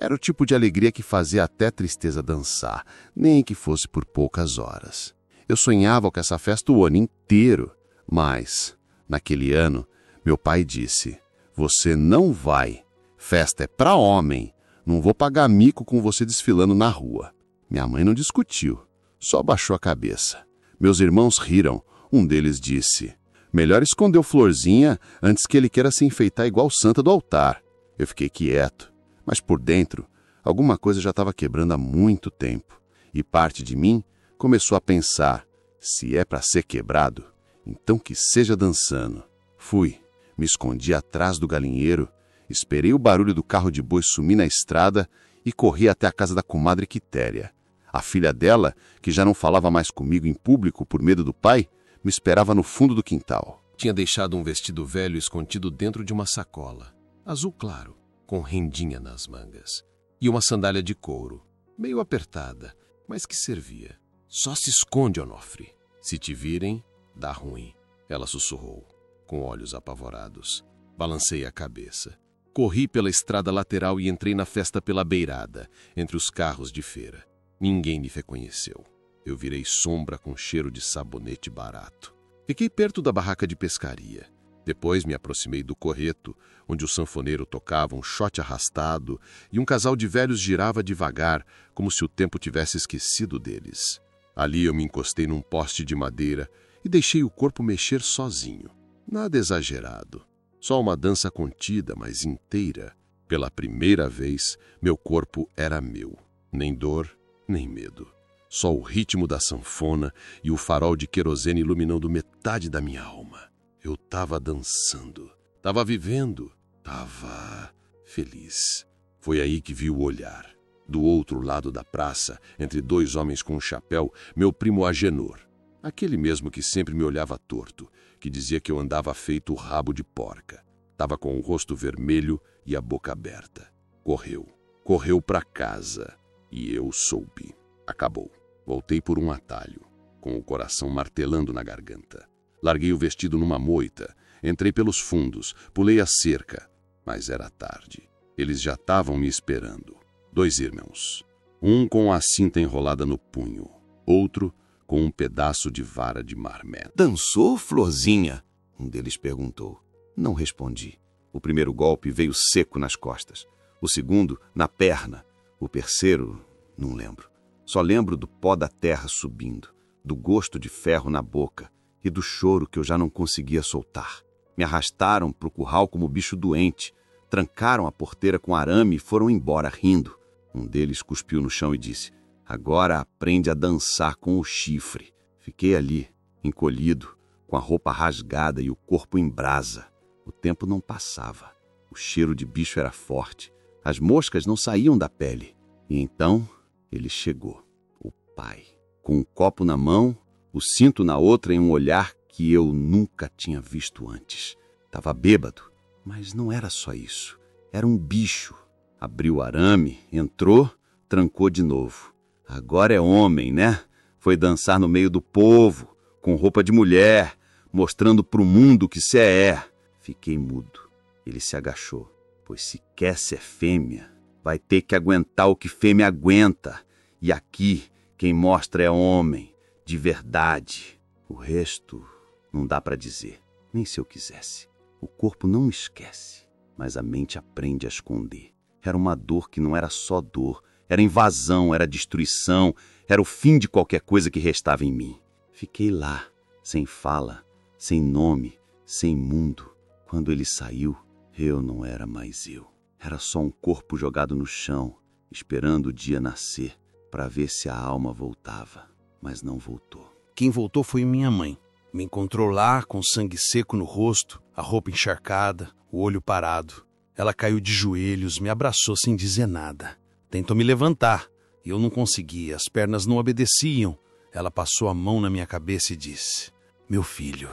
Era o tipo de alegria que fazia até a tristeza dançar, nem que fosse por poucas horas. Eu sonhava com essa festa o ano inteiro, mas, naquele ano, meu pai disse: "Você não vai. Festa é pra homem. Não vou pagar mico com você desfilando na rua." Minha mãe não discutiu, só baixou a cabeça. Meus irmãos riram. Um deles disse: "Melhor esconder o Florzinha antes que ele queira se enfeitar igual santa do altar." Eu fiquei quieto, mas por dentro, alguma coisa já estava quebrando há muito tempo. E parte de mim começou a pensar: se é para ser quebrado, então que seja dançando. Fui, me escondi atrás do galinheiro, esperei o barulho do carro de boi sumir na estrada e corri até a casa da comadre Quitéria. A filha dela, que já não falava mais comigo em público por medo do pai, me esperava no fundo do quintal. Tinha deixado um vestido velho escondido dentro de uma sacola, azul claro, com rendinha nas mangas, e uma sandália de couro, meio apertada, mas que servia. "Só se esconde, Onofre. Se te virem, dá ruim", ela sussurrou, com olhos apavorados. Balancei a cabeça. Corri pela estrada lateral e entrei na festa pela beirada, entre os carros de feira. Ninguém me reconheceu. Eu virei sombra com cheiro de sabonete barato. Fiquei perto da barraca de pescaria. Depois me aproximei do correto, onde o sanfoneiro tocava um shot arrastado e um casal de velhos girava devagar, como se o tempo tivesse esquecido deles. Ali eu me encostei num poste de madeira e deixei o corpo mexer sozinho. Nada exagerado. Só uma dança contida, mas inteira. Pela primeira vez, meu corpo era meu. Nem dor, nem medo. Só o ritmo da sanfona e o farol de querosene iluminando metade da minha alma. Eu tava dançando, tava vivendo, tava feliz. Foi aí que vi o olhar. Do outro lado da praça, entre dois homens com um chapéu, meu primo Agenor. Aquele mesmo que sempre me olhava torto, que dizia que eu andava feito rabo de porca. Tava com o rosto vermelho e a boca aberta. Correu pra casa. E eu soube. Acabou. Voltei por um atalho, com o coração martelando na garganta. Larguei o vestido numa moita, entrei pelos fundos, pulei a cerca. Mas era tarde. Eles já estavam me esperando. 2 irmãos. Um com a cinta enrolada no punho, outro com um pedaço de vara de marmeta. "Dançou, Florzinha?" um deles perguntou. Não respondi. O primeiro golpe veio seco nas costas. O segundo, na perna. O terceiro, não lembro. Só lembro do pó da terra subindo, do gosto de ferro na boca e do choro que eu já não conseguia soltar. Me arrastaram pro curral como bicho doente, trancaram a porteira com arame e foram embora rindo. Um deles cuspiu no chão e disse: "Agora aprende a dançar com o chifre." Fiquei ali, encolhido, com a roupa rasgada e o corpo em brasa. O tempo não passava. O cheiro de bicho era forte. As moscas não saíam da pele. E então ele chegou, o pai, com um copo na mão, o cinto na outra e um olhar que eu nunca tinha visto antes. Tava bêbado, mas não era só isso. Era um bicho. Abriu o arame, entrou, trancou de novo. Agora é homem, né? Foi dançar no meio do povo, com roupa de mulher, mostrando pro mundo que cê é. Fiquei mudo. Ele se agachou, pois se quer ser fêmea, vai ter que aguentar o que fêmea aguenta. E aqui, quem mostra é homem, de verdade. O resto não dá pra dizer, nem se eu quisesse. O corpo não esquece, mas a mente aprende a esconder. Era uma dor que não era só dor, era invasão, era destruição, era o fim de qualquer coisa que restava em mim. Fiquei lá, sem fala, sem nome, sem mundo. Quando ele saiu, eu não era mais eu. Era só um corpo jogado no chão, esperando o dia nascer, para ver se a alma voltava, mas não voltou. Quem voltou foi minha mãe. Me encontrou lá, com sangue seco no rosto, a roupa encharcada, o olho parado. Ela caiu de joelhos, me abraçou sem dizer nada. Tentou me levantar, e eu não conseguia, as pernas não obedeciam. Ela passou a mão na minha cabeça e disse: "Meu filho,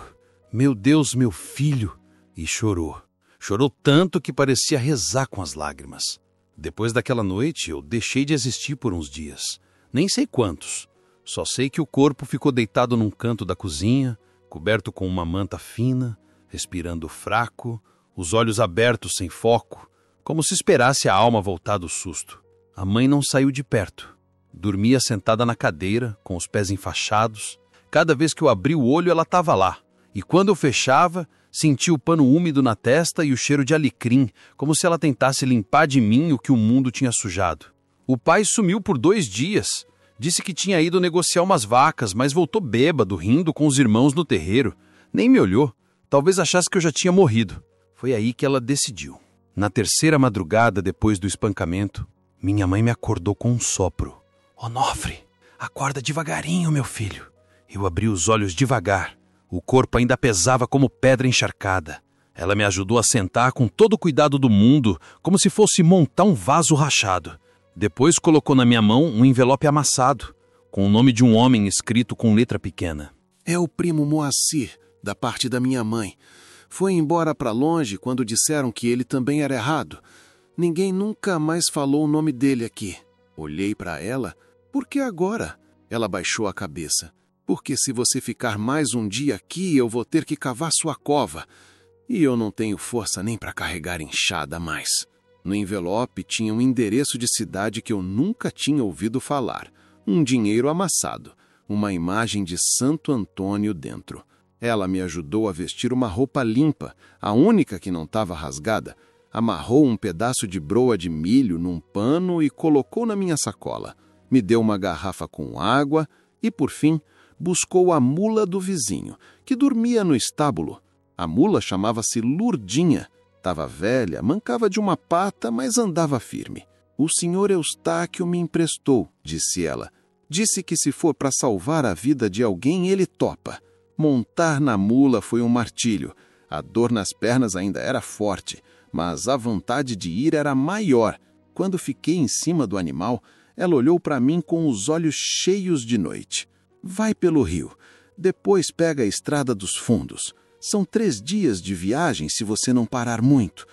meu Deus, meu filho!" E chorou. Chorou tanto que parecia rezar com as lágrimas. Depois daquela noite, eu deixei de existir por uns dias. Nem sei quantos. Só sei que o corpo ficou deitado num canto da cozinha, coberto com uma manta fina, respirando fraco, os olhos abertos sem foco, como se esperasse a alma voltar do susto. A mãe não saiu de perto. Dormia sentada na cadeira, com os pés enfaixados. Cada vez que eu abri o olho, ela estava lá. E quando eu fechava, sentia o pano úmido na testa e o cheiro de alecrim, como se ela tentasse limpar de mim o que o mundo tinha sujado. O pai sumiu por 2 dias. Disse que tinha ido negociar umas vacas, mas voltou bêbado, rindo com os irmãos no terreiro. Nem me olhou. Talvez achasse que eu já tinha morrido. Foi aí que ela decidiu. Na 3ª madrugada, depois do espancamento, minha mãe me acordou com um sopro. Onofre, acorda devagarinho, meu filho. Eu abri os olhos devagar. O corpo ainda pesava como pedra encharcada. Ela me ajudou a sentar com todo o cuidado do mundo, como se fosse montar um vaso rachado. Depois colocou na minha mão um envelope amassado, com o nome de um homem escrito com letra pequena. É o primo Moacir, da parte da minha mãe. Foi embora para longe quando disseram que ele também era errado. Ninguém nunca mais falou o nome dele aqui. Olhei para ela. Por que agora? Ela baixou a cabeça. Porque se você ficar mais um dia aqui, eu vou ter que cavar sua cova. E eu não tenho força nem para carregar enxada mais. No envelope tinha um endereço de cidade que eu nunca tinha ouvido falar. Um dinheiro amassado. Uma imagem de Santo Antônio dentro. Ela me ajudou a vestir uma roupa limpa, a única que não estava rasgada. Amarrou um pedaço de broa de milho num pano e colocou na minha sacola. Me deu uma garrafa com água e, por fim, buscou a mula do vizinho, que dormia no estábulo. A mula chamava-se Lurdinha. Estava velha, mancava de uma pata, mas andava firme. O senhor Eustáquio me emprestou, disse ela. Disse que se for para salvar a vida de alguém, ele topa. Montar na mula foi um martírio. A dor nas pernas ainda era forte, mas a vontade de ir era maior. Quando fiquei em cima do animal, ela olhou para mim com os olhos cheios de noite. Vai pelo rio, depois pega a estrada dos fundos. São 3 dias de viagem se você não parar muito.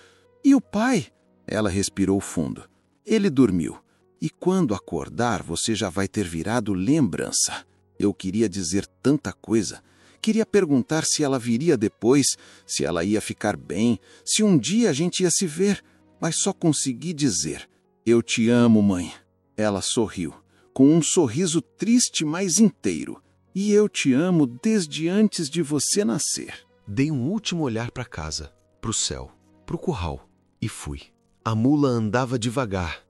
E o pai? Ela respirou fundo. Ele dormiu. E quando acordar, você já vai ter virado lembrança. Eu queria dizer tanta coisa. Queria perguntar se ela viria depois, se ela ia ficar bem, se um dia a gente ia se ver, mas só consegui dizer: eu te amo, mãe. Ela sorriu, com um sorriso triste, mas inteiro. E eu te amo desde antes de você nascer. Dei um último olhar para casa, para o céu, para o curral, e fui. A mula andava devagar.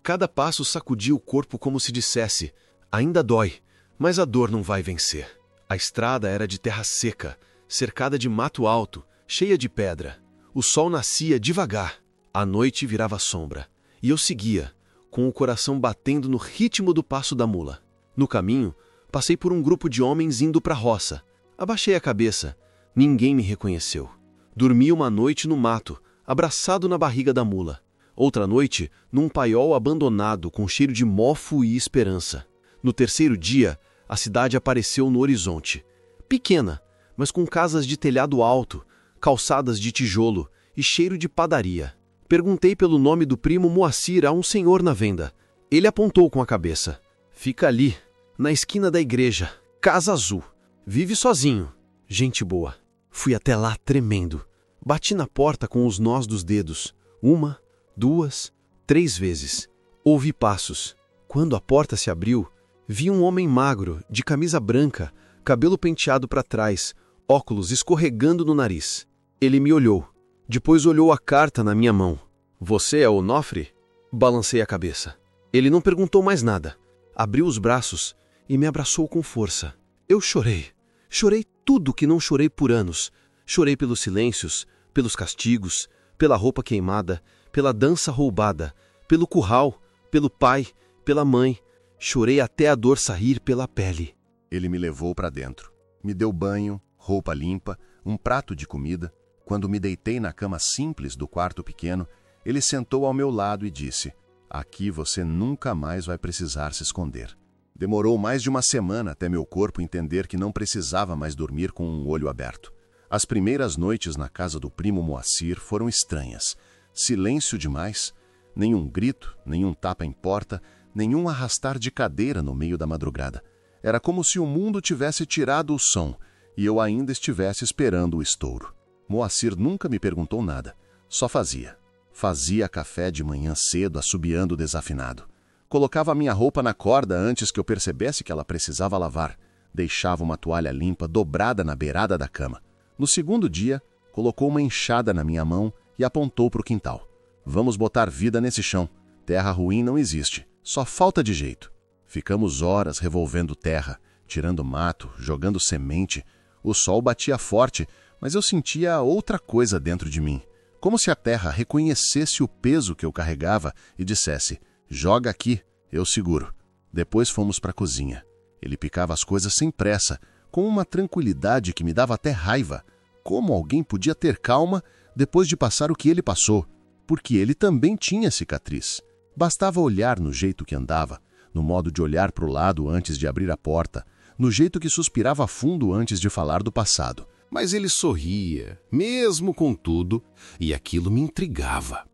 Cada passo sacudia o corpo como se dissesse: ainda dói, mas a dor não vai vencer. A estrada era de terra seca, cercada de mato alto, cheia de pedra. O sol nascia devagar. A noite virava sombra. E eu seguia, com o coração batendo no ritmo do passo da mula. No caminho, passei por um grupo de homens indo para a roça. Abaixei a cabeça. Ninguém me reconheceu. Dormi uma noite no mato, abraçado na barriga da mula. Outra noite, num paiol abandonado, com cheiro de mofo e esperança. No 3º dia, a cidade apareceu no horizonte. Pequena, mas com casas de telhado alto, calçadas de tijolo e cheiro de padaria. Perguntei pelo nome do primo Moacir a um senhor na venda. Ele apontou com a cabeça. Fica ali, na esquina da igreja, casa azul. Vive sozinho. Gente boa. Fui até lá tremendo. Bati na porta com os nós dos dedos. 1, 2, 3 vezes. Ouvi passos. Quando a porta se abriu, vi um homem magro, de camisa branca, cabelo penteado para trás, óculos escorregando no nariz. Ele me olhou. Depois olhou a carta na minha mão. Você é Onofre? Balancei a cabeça. Ele não perguntou mais nada. Abriu os braços e me abraçou com força. Eu chorei. Chorei tudo que não chorei por anos. Chorei pelos silêncios, pelos castigos, pela roupa queimada, pela dança roubada, pelo curral, pelo pai, pela mãe. Chorei até a dor sair pela pele. Ele me levou para dentro. Me deu banho, roupa limpa, um prato de comida. Quando me deitei na cama simples do quarto pequeno, ele sentou ao meu lado e disse: aqui você nunca mais vai precisar se esconder. Demorou mais de uma semana até meu corpo entender que não precisava mais dormir com um olho aberto. As primeiras noites na casa do primo Moacir foram estranhas. Silêncio demais, nenhum grito, nenhum tapa em porta, nenhum arrastar de cadeira no meio da madrugada. Era como se o mundo tivesse tirado o som e eu ainda estivesse esperando o estouro. Moacir nunca me perguntou nada, só fazia. Fazia café de manhã cedo, assobiando desafinado. Colocava a minha roupa na corda antes que eu percebesse que ela precisava lavar. Deixava uma toalha limpa dobrada na beirada da cama. No segundo dia, colocou uma enxada na minha mão e apontou para o quintal. Vamos botar vida nesse chão. Terra ruim não existe, só falta de jeito. Ficamos horas revolvendo terra, tirando mato, jogando semente. O sol batia forte, mas eu sentia outra coisa dentro de mim. Como se a terra reconhecesse o peso que eu carregava e dissesse: joga aqui, eu seguro. Depois fomos para a cozinha. Ele picava as coisas sem pressa, com uma tranquilidade que me dava até raiva. Como alguém podia ter calma depois de passar o que ele passou? Porque ele também tinha cicatriz. Bastava olhar no jeito que andava, no modo de olhar para o lado antes de abrir a porta, no jeito que suspirava fundo antes de falar do passado. Mas ele sorria, mesmo com tudo, e aquilo me intrigava.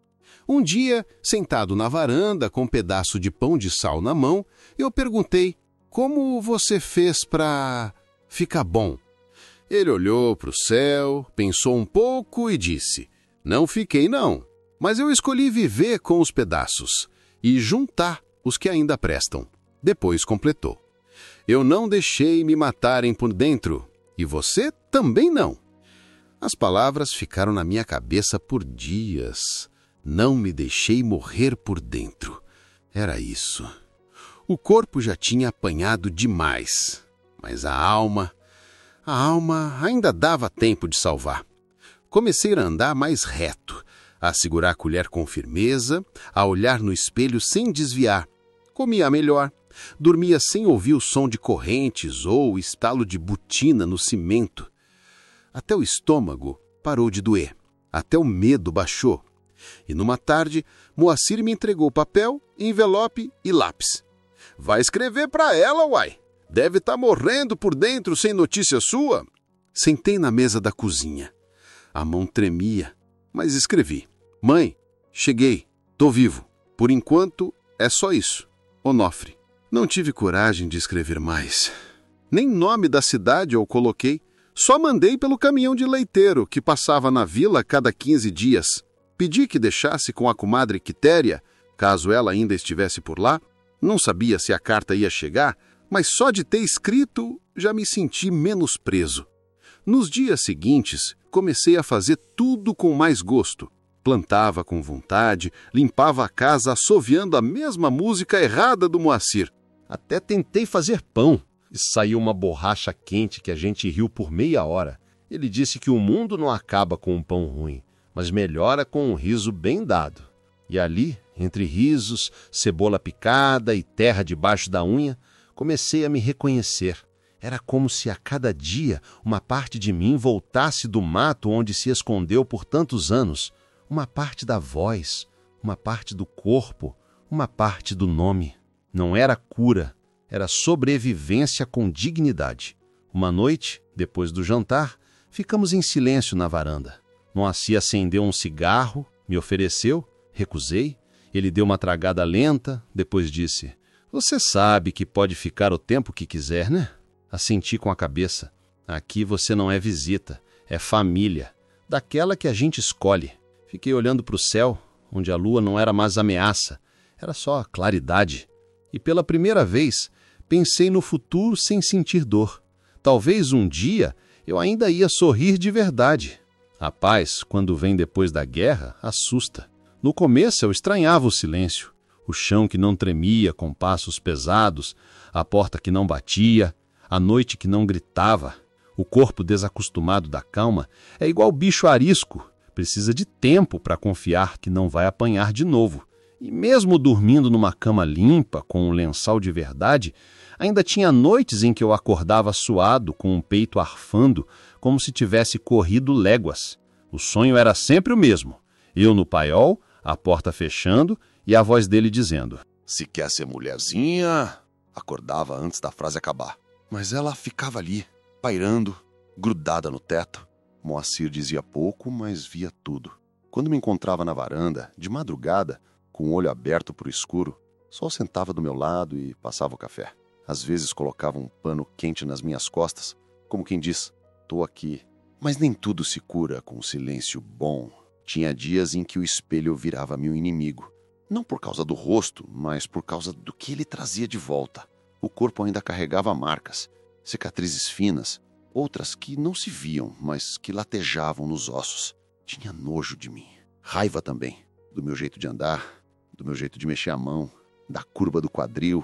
Um dia, sentado na varanda com um pedaço de pão de sal na mão, eu perguntei: como você fez para ficar bom? Ele olhou para o céu, pensou um pouco e disse: não fiquei não, mas eu escolhi viver com os pedaços e juntar os que ainda prestam. Depois completou: eu não deixei me matarem por dentro, e você também não. As palavras ficaram na minha cabeça por dias. Não me deixei morrer por dentro. Era isso. O corpo já tinha apanhado demais, mas a alma ainda dava tempo de salvar. Comecei a andar mais reto, a segurar a colher com firmeza, a olhar no espelho sem desviar. Comia melhor, dormia sem ouvir o som de correntes ou o estalo de botina no cimento. Até o estômago parou de doer, até o medo baixou. E numa tarde, Moacir me entregou papel, envelope e lápis. Vai escrever para ela, uai. Deve estar morrendo por dentro sem notícia sua. Sentei na mesa da cozinha. A mão tremia, mas escrevi. Mãe, cheguei, tô vivo. Por enquanto, é só isso. Onofre. Não tive coragem de escrever mais. Nem nome da cidade eu coloquei. Só mandei pelo caminhão de leiteiro que passava na vila a cada 15 dias. Pedi que deixasse com a comadre Quitéria, caso ela ainda estivesse por lá. Não sabia se a carta ia chegar, mas só de ter escrito já me senti menos preso. Nos dias seguintes, comecei a fazer tudo com mais gosto. Plantava com vontade, limpava a casa assoviando a mesma música errada do Moacir. Até tentei fazer pão e saiu uma borracha quente que a gente riu por meia hora. Ele disse que o mundo não acaba com um pão ruim, mas melhora com um riso bem dado. E ali, entre risos, cebola picada e terra debaixo da unha, comecei a me reconhecer. Era como se a cada dia uma parte de mim voltasse do mato onde se escondeu por tantos anos. Uma parte da voz, uma parte do corpo, uma parte do nome. Não era cura, era sobrevivência com dignidade. Uma noite, depois do jantar, ficamos em silêncio na varanda. Moacir acendeu um cigarro, me ofereceu, recusei. Ele deu uma tragada lenta, depois disse: você sabe que pode ficar o tempo que quiser, né? Assenti com a cabeça. Aqui você não é visita, é família, daquela que a gente escolhe. Fiquei olhando para o céu, onde a lua não era mais ameaça, era só claridade. E pela primeira vez, pensei no futuro sem sentir dor. Talvez um dia eu ainda ia sorrir de verdade. A paz, quando vem depois da guerra, assusta. No começo eu estranhava o silêncio, o chão que não tremia com passos pesados, a porta que não batia, a noite que não gritava. O corpo desacostumado da calma é igual bicho arisco, precisa de tempo para confiar que não vai apanhar de novo. E mesmo dormindo numa cama limpa, com um lençol de verdade, ainda tinha noites em que eu acordava suado, com o peito arfando, como se tivesse corrido léguas. O sonho era sempre o mesmo. Eu no paiol, a porta fechando e a voz dele dizendo: se quer ser mulherzinha... Acordava antes da frase acabar. Mas ela ficava ali, pairando, grudada no teto. Moacir dizia pouco, mas via tudo. Quando me encontrava na varanda, de madrugada, com o olho aberto para o escuro, só sentava do meu lado e passava o café. Às vezes colocava um pano quente nas minhas costas, como quem diz: tô aqui. Mas nem tudo se cura com um silêncio bom, Tinha dias em que o espelho virava meu inimigo. Não por causa do rosto, mas por causa do que ele trazia de volta. O corpo ainda carregava marcas, cicatrizes finas, outras que não se viam, mas que latejavam nos ossos. Tinha nojo de mim. Raiva também, do meu jeito de andar, do meu jeito de mexer a mão, da curva do quadril,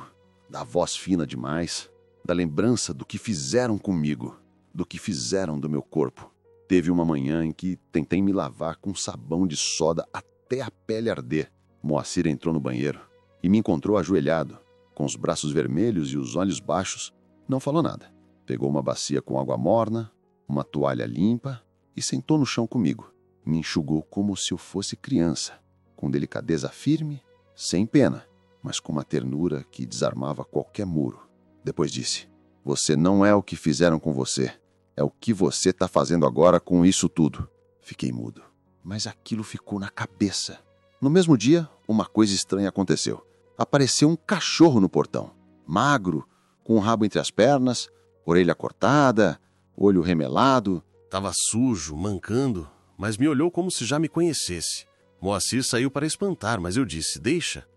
da voz fina demais, da lembrança do que fizeram comigo, do que fizeram do meu corpo. Teve uma manhã em que tentei me lavar com sabão de soda até a pele arder. Moacir entrou no banheiro e me encontrou ajoelhado, com os braços vermelhos e os olhos baixos. Não falou nada. Pegou uma bacia com água morna, uma toalha limpa e sentou no chão comigo. Me enxugou como se eu fosse criança, com delicadeza firme, sem pena, mas com uma ternura que desarmava qualquer muro. Depois disse: "Você não é o que fizeram com você. É o que você está fazendo agora com isso tudo." Fiquei mudo, mas aquilo ficou na cabeça. No mesmo dia, uma coisa estranha aconteceu. Apareceu um cachorro no portão, magro, com o rabo entre as pernas, orelha cortada, olho remelado. Tava sujo, mancando, mas me olhou como se já me conhecesse. Moacir saiu para espantar, mas eu disse: "Deixa."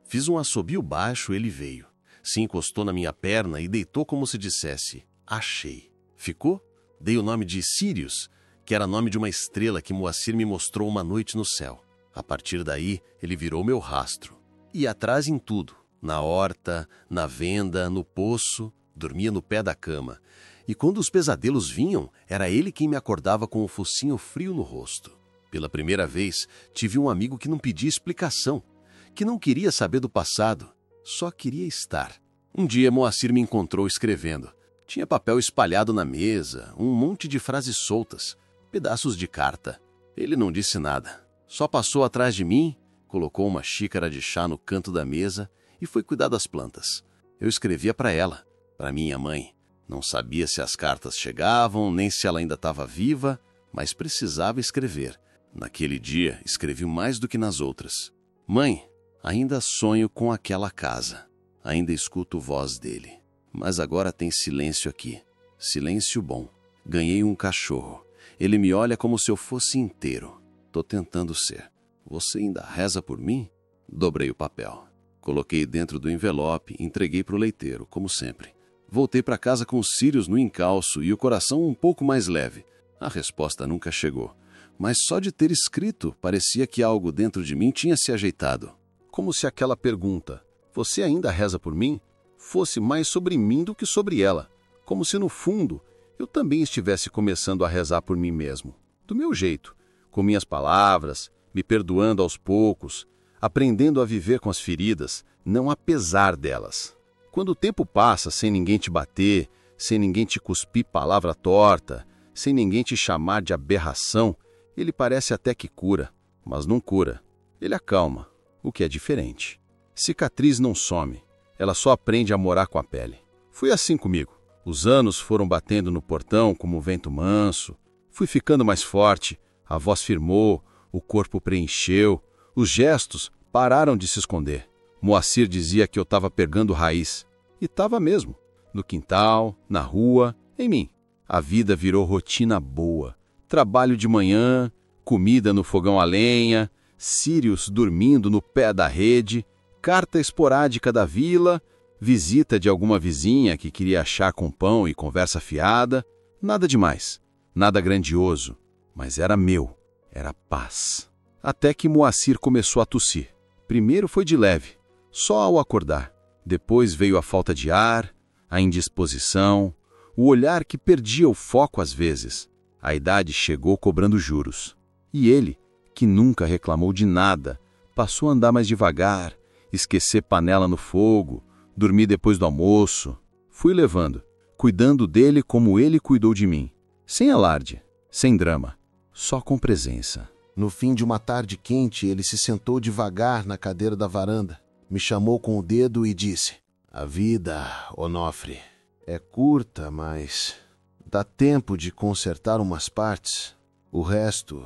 Fiz um assobio baixo, ele veio. Se encostou na minha perna e deitou como se dissesse: "Achei." Ficou? Dei o nome de Sirius, que era nome de uma estrela que Moacir me mostrou uma noite no céu. A partir daí, ele virou meu rastro. Ia atrás em tudo, na horta, na venda, no poço, dormia no pé da cama. E quando os pesadelos vinham, era ele quem me acordava com o focinho frio no rosto. Pela primeira vez, tive um amigo que não pedia explicação, que não queria saber do passado, só queria estar. Um dia, Moacir me encontrou escrevendo. Tinha papel espalhado na mesa, um monte de frases soltas, pedaços de carta. Ele não disse nada. Só passou atrás de mim, colocou uma xícara de chá no canto da mesa e foi cuidar das plantas. Eu escrevia para ela, para minha mãe. Não sabia se as cartas chegavam, nem se ela ainda estava viva, mas precisava escrever. Naquele dia, escrevi mais do que nas outras. "Mãe, ainda sonho com aquela casa. Ainda escuto voz dele. Mas agora tem silêncio aqui. Silêncio bom. Ganhei um cachorro. Ele me olha como se eu fosse inteiro. Tô tentando ser. Você ainda reza por mim?" Dobrei o papel. Coloquei dentro do envelope e entreguei para o leiteiro, como sempre. Voltei para casa com os cílios no encalço e o coração um pouco mais leve. A resposta nunca chegou. Mas só de ter escrito, parecia que algo dentro de mim tinha se ajeitado. Como se aquela pergunta, "Você ainda reza por mim?", fosse mais sobre mim do que sobre ela. Como se, no fundo, eu também estivesse começando a rezar por mim mesmo. Do meu jeito, com minhas palavras, me perdoando aos poucos, aprendendo a viver com as feridas, não apesar delas. Quando o tempo passa sem ninguém te bater, sem ninguém te cuspir palavra torta, sem ninguém te chamar de aberração, ele parece até que cura, mas não cura. Ele acalma, o que é diferente. Cicatriz não some, ela só aprende a morar com a pele. Foi assim comigo. Os anos foram batendo no portão como um vento manso. Fui ficando mais forte, a voz firmou, o corpo preencheu, os gestos pararam de se esconder. Moacir dizia que eu estava pegando raiz. E estava mesmo. No quintal, na rua, em mim. A vida virou rotina boa. Trabalho de manhã, comida no fogão a lenha, Sirius dormindo no pé da rede, carta esporádica da vila, visita de alguma vizinha que queria chá com pão e conversa fiada. Nada demais, nada grandioso, mas era meu, era paz. Até que Moacir começou a tossir. Primeiro foi de leve, só ao acordar. Depois veio a falta de ar, a indisposição, o olhar que perdia o foco às vezes. A idade chegou cobrando juros. E ele, que nunca reclamou de nada, passou a andar mais devagar, esquecer panela no fogo, dormir depois do almoço. Fui levando, cuidando dele como ele cuidou de mim. Sem alarde, sem drama, só com presença. No fim de uma tarde quente, ele se sentou devagar na cadeira da varanda, me chamou com o dedo e disse: "A vida, Onofre, é curta, mas dá tempo de consertar umas partes. O resto,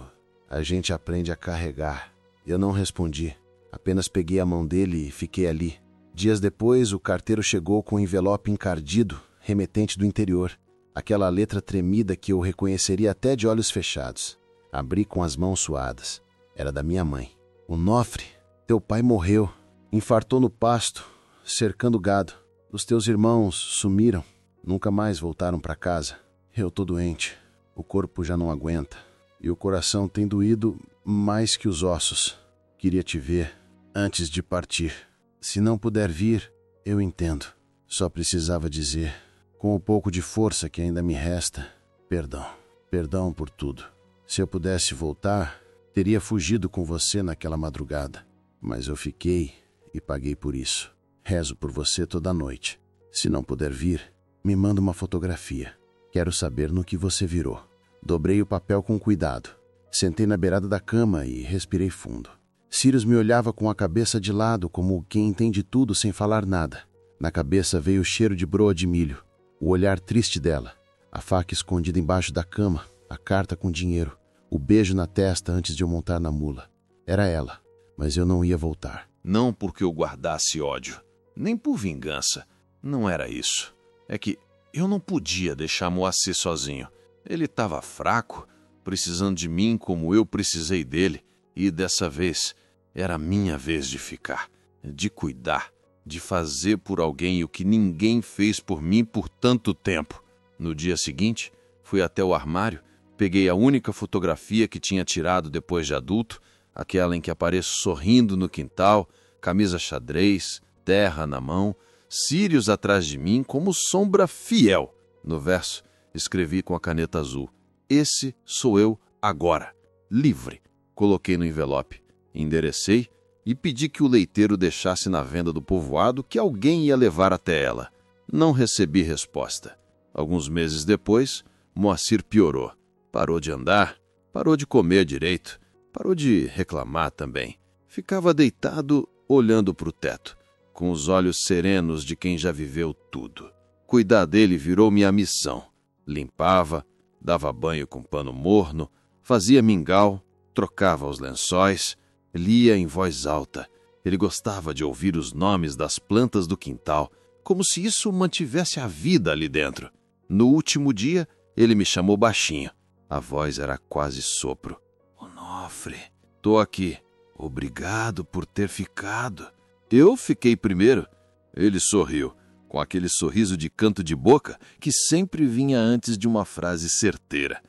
a gente aprende a carregar." Eu não respondi, apenas peguei a mão dele e fiquei ali. Dias depois, o carteiro chegou com um envelope encardido, remetente do interior. Aquela letra tremida que eu reconheceria até de olhos fechados. Abri com as mãos suadas. Era da minha mãe. Onofre, teu pai morreu. Infartou no pasto, cercando gado. Os teus irmãos sumiram. Nunca mais voltaram para casa. Eu tô doente. O corpo já não aguenta. E o coração tem doído mais que os ossos. Queria te ver antes de partir. Se não puder vir, eu entendo. Só precisava dizer, com o pouco de força que ainda me resta, perdão. Perdão por tudo. Se eu pudesse voltar, teria fugido com você naquela madrugada. Mas eu fiquei e paguei por isso. Rezo por você toda noite. Se não puder vir, me manda uma fotografia. Quero saber no que você virou. Dobrei o papel com cuidado. Sentei na beirada da cama e respirei fundo. Sirius me olhava com a cabeça de lado, como quem entende tudo sem falar nada. Na cabeça veio o cheiro de broa de milho, o olhar triste dela, a faca escondida embaixo da cama, a carta com dinheiro, o beijo na testa antes de eu montar na mula. Era ela, mas eu não ia voltar. Não porque eu guardasse ódio, nem por vingança. Não era isso. É que eu não podia deixar Moacir sozinho. Ele estava fraco, precisando de mim como eu precisei dele, e dessa vez era minha vez de ficar, de cuidar, de fazer por alguém o que ninguém fez por mim por tanto tempo. No dia seguinte, fui até o armário, peguei a única fotografia que tinha tirado depois de adulto, aquela em que apareço sorrindo no quintal, camisa xadrez, terra na mão, Sirius atrás de mim como sombra fiel. No verso, escrevi com a caneta azul: esse sou eu agora, livre. Coloquei no envelope, enderecei e pedi que o leiteiro deixasse na venda do povoado que alguém ia levar até ela. Não recebi resposta. Alguns meses depois, Moacir piorou. Parou de andar, parou de comer direito, parou de reclamar também. Ficava deitado, olhando para o teto, com os olhos serenos de quem já viveu tudo. Cuidar dele virou minha missão. Limpava, dava banho com pano morno, fazia mingau, trocava os lençóis, lia em voz alta. Ele gostava de ouvir os nomes das plantas do quintal, como se isso mantivesse a vida ali dentro. No último dia, ele me chamou baixinho. A voz era quase sopro. Onofre, tô aqui. Obrigado por ter ficado. Eu fiquei primeiro. Ele sorriu, com aquele sorriso de canto de boca que sempre vinha antes de uma frase certeira.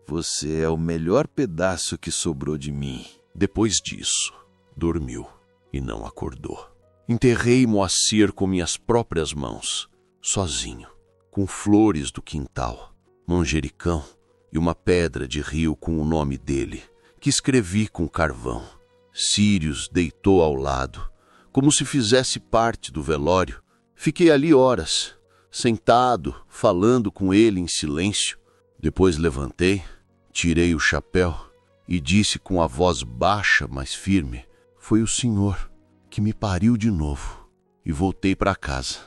Você é o melhor pedaço que sobrou de mim. Depois disso, dormiu e não acordou. Enterrei Moacir com minhas próprias mãos, sozinho, com flores do quintal, manjericão e uma pedra de rio com o nome dele, que escrevi com carvão. Sirius deitou ao lado, como se fizesse parte do velório. Fiquei ali horas, sentado, falando com ele em silêncio. Depois levantei, tirei o chapéu e disse com a voz baixa, mas firme: foi o senhor que me pariu de novo. E voltei para casa,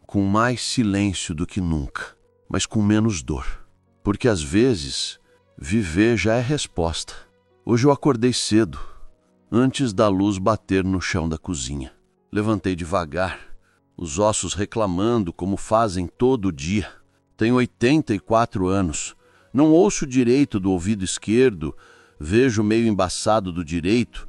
com mais silêncio do que nunca, mas com menos dor. Porque às vezes, viver já é resposta. Hoje eu acordei cedo, antes da luz bater no chão da cozinha. Levantei devagar, os ossos reclamando como fazem todo dia. Tenho 84 anos, não ouço direito do ouvido esquerdo, vejo meio embaçado do direito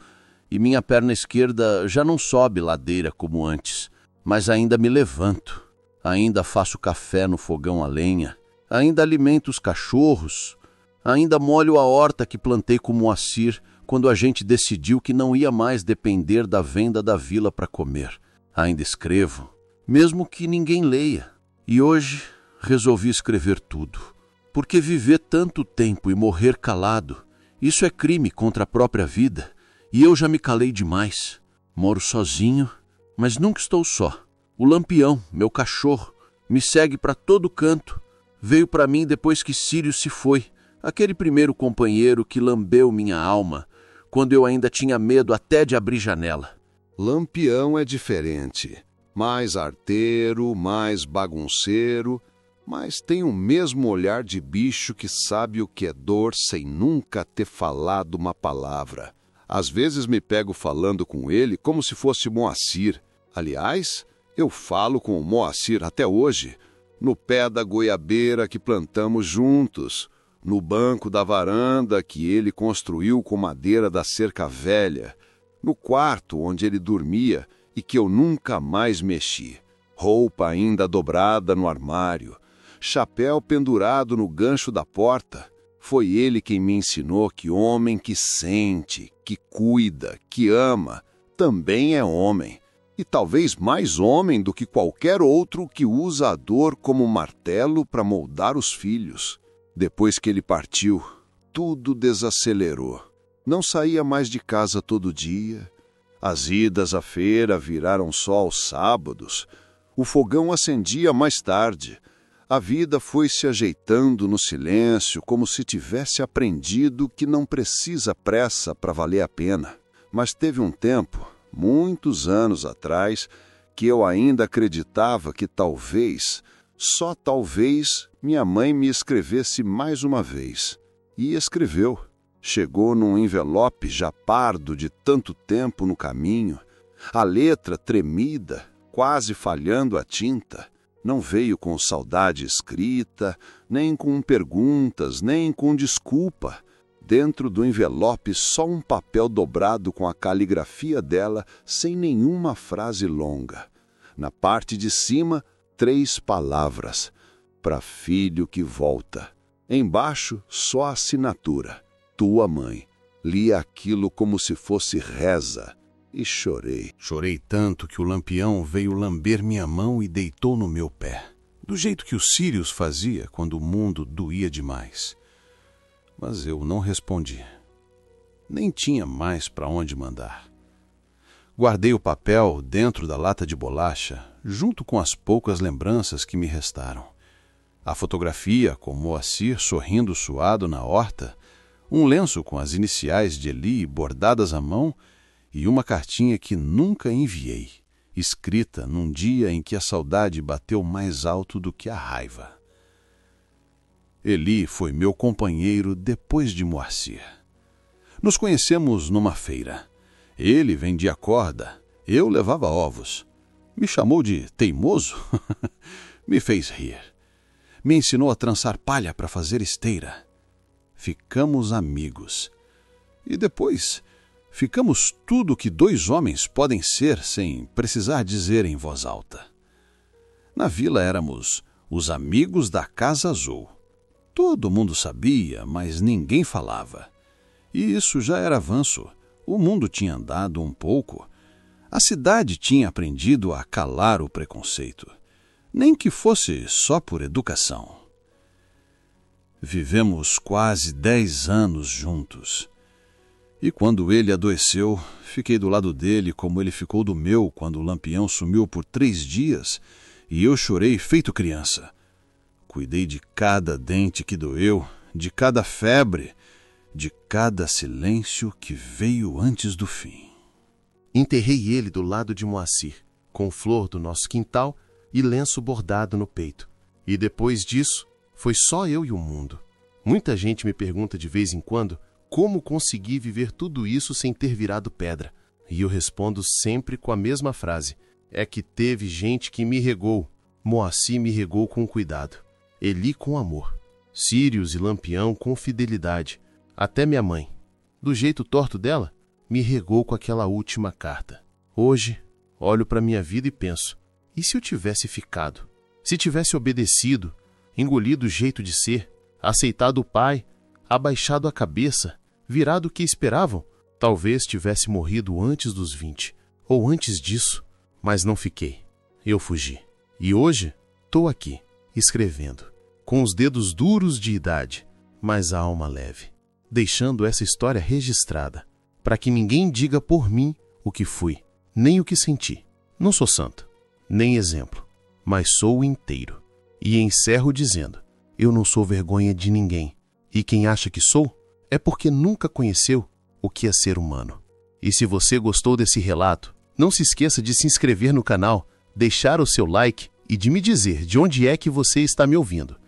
e minha perna esquerda já não sobe ladeira como antes, mas ainda me levanto, ainda faço café no fogão a lenha, ainda alimento os cachorros, ainda molho a horta que plantei com Moacir quando a gente decidiu que não ia mais depender da venda da vila para comer. Ainda escrevo, mesmo que ninguém leia. E hoje resolvi escrever tudo. Porque viver tanto tempo e morrer calado, isso é crime contra a própria vida. E eu já me calei demais. Moro sozinho, mas nunca estou só. O Lampião, meu cachorro, me segue para todo canto. Veio para mim depois que Sirius se foi, aquele primeiro companheiro que lambeu minha alma, quando eu ainda tinha medo até de abrir janela. Lampião é diferente. Mais arteiro, mais bagunceiro, mas tem o mesmo olhar de bicho que sabe o que é dor sem nunca ter falado uma palavra. Às vezes me pego falando com ele como se fosse Moacir. Aliás, eu falo com o Moacir até hoje, no pé da goiabeira que plantamos juntos, no banco da varanda que ele construiu com madeira da cerca velha, no quarto onde ele dormia e que eu nunca mais mexi, roupa ainda dobrada no armário, chapéu pendurado no gancho da porta. Foi ele quem me ensinou que homem que sente, que cuida, que ama, também é homem, e talvez mais homem do que qualquer outro que usa a dor como martelo para moldar os filhos. Depois que ele partiu, tudo desacelerou. Não saía mais de casa todo dia. As idas à feira viraram só aos sábados. O fogão acendia mais tarde. A vida foi se ajeitando no silêncio, como se tivesse aprendido que não precisa pressa para valer a pena. Mas teve um tempo, muitos anos atrás, que eu ainda acreditava que talvez, só talvez, minha mãe me escrevesse mais uma vez. E escreveu. Chegou num envelope já pardo de tanto tempo no caminho, a letra tremida, quase falhando a tinta. Não veio com saudade escrita, nem com perguntas, nem com desculpa. Dentro do envelope só um papel dobrado com a caligrafia dela, sem nenhuma frase longa. Na parte de cima, 3 palavras: para filho que volta. Embaixo, só a assinatura: tua mãe. Li aquilo como se fosse reza e chorei. Chorei tanto que o Lampião veio lamber minha mão e deitou no meu pé, do jeito que o Sírius fazia quando o mundo doía demais. Mas eu não respondi. Nem tinha mais para onde mandar. Guardei o papel dentro da lata de bolacha, junto com as poucas lembranças que me restaram. A fotografia com Moacir sorrindo suado na horta, um lenço com as iniciais de Eli bordadas à mão e uma cartinha que nunca enviei, escrita num dia em que a saudade bateu mais alto do que a raiva. Eli foi meu companheiro depois de Moacir. Nos conhecemos numa feira. Ele vendia corda, eu levava ovos. Me chamou de teimoso? Me fez rir. Me ensinou a trançar palha para fazer esteira. Ficamos amigos. E depois, ficamos tudo o que 2 homens podem ser sem precisar dizer em voz alta. Na vila éramos os amigos da Casa Azul. Todo mundo sabia, mas ninguém falava. E isso já era avanço. O mundo tinha andado um pouco. A cidade tinha aprendido a calar o preconceito. Nem que fosse só por educação. Vivemos quase 10 anos juntos. E quando ele adoeceu, fiquei do lado dele como ele ficou do meu quando o Lampião sumiu por 3 dias e eu chorei feito criança. Cuidei de cada dente que doeu, de cada febre, de cada silêncio que veio antes do fim. Enterrei ele do lado de Moacir, com flor do nosso quintal e lenço bordado no peito. E depois disso, foi só eu e o mundo. Muita gente me pergunta de vez em quando como consegui viver tudo isso sem ter virado pedra. E eu respondo sempre com a mesma frase: é que teve gente que me regou. Moacir me regou com cuidado, Eli com amor, Sírius e Lampião com fidelidade. Até minha mãe, do jeito torto dela, me regou com aquela última carta. Hoje, olho para minha vida e penso: e se eu tivesse ficado? Se tivesse obedecido, engolido o jeito de ser, aceitado o pai, abaixado a cabeça, virado o que esperavam, talvez tivesse morrido antes dos 20, ou antes disso, mas não fiquei. Eu fugi. E hoje, estou aqui, escrevendo, com os dedos duros de idade, mas a alma leve, deixando essa história registrada, para que ninguém diga por mim o que fui, nem o que senti. Não sou santo, nem exemplo, mas sou inteiro. E encerro dizendo: eu não sou vergonha de ninguém, e quem acha que sou, é porque nunca conheceu o que é ser humano. E se você gostou desse relato, não se esqueça de se inscrever no canal, deixar o seu like e de me dizer de onde é que você está me ouvindo.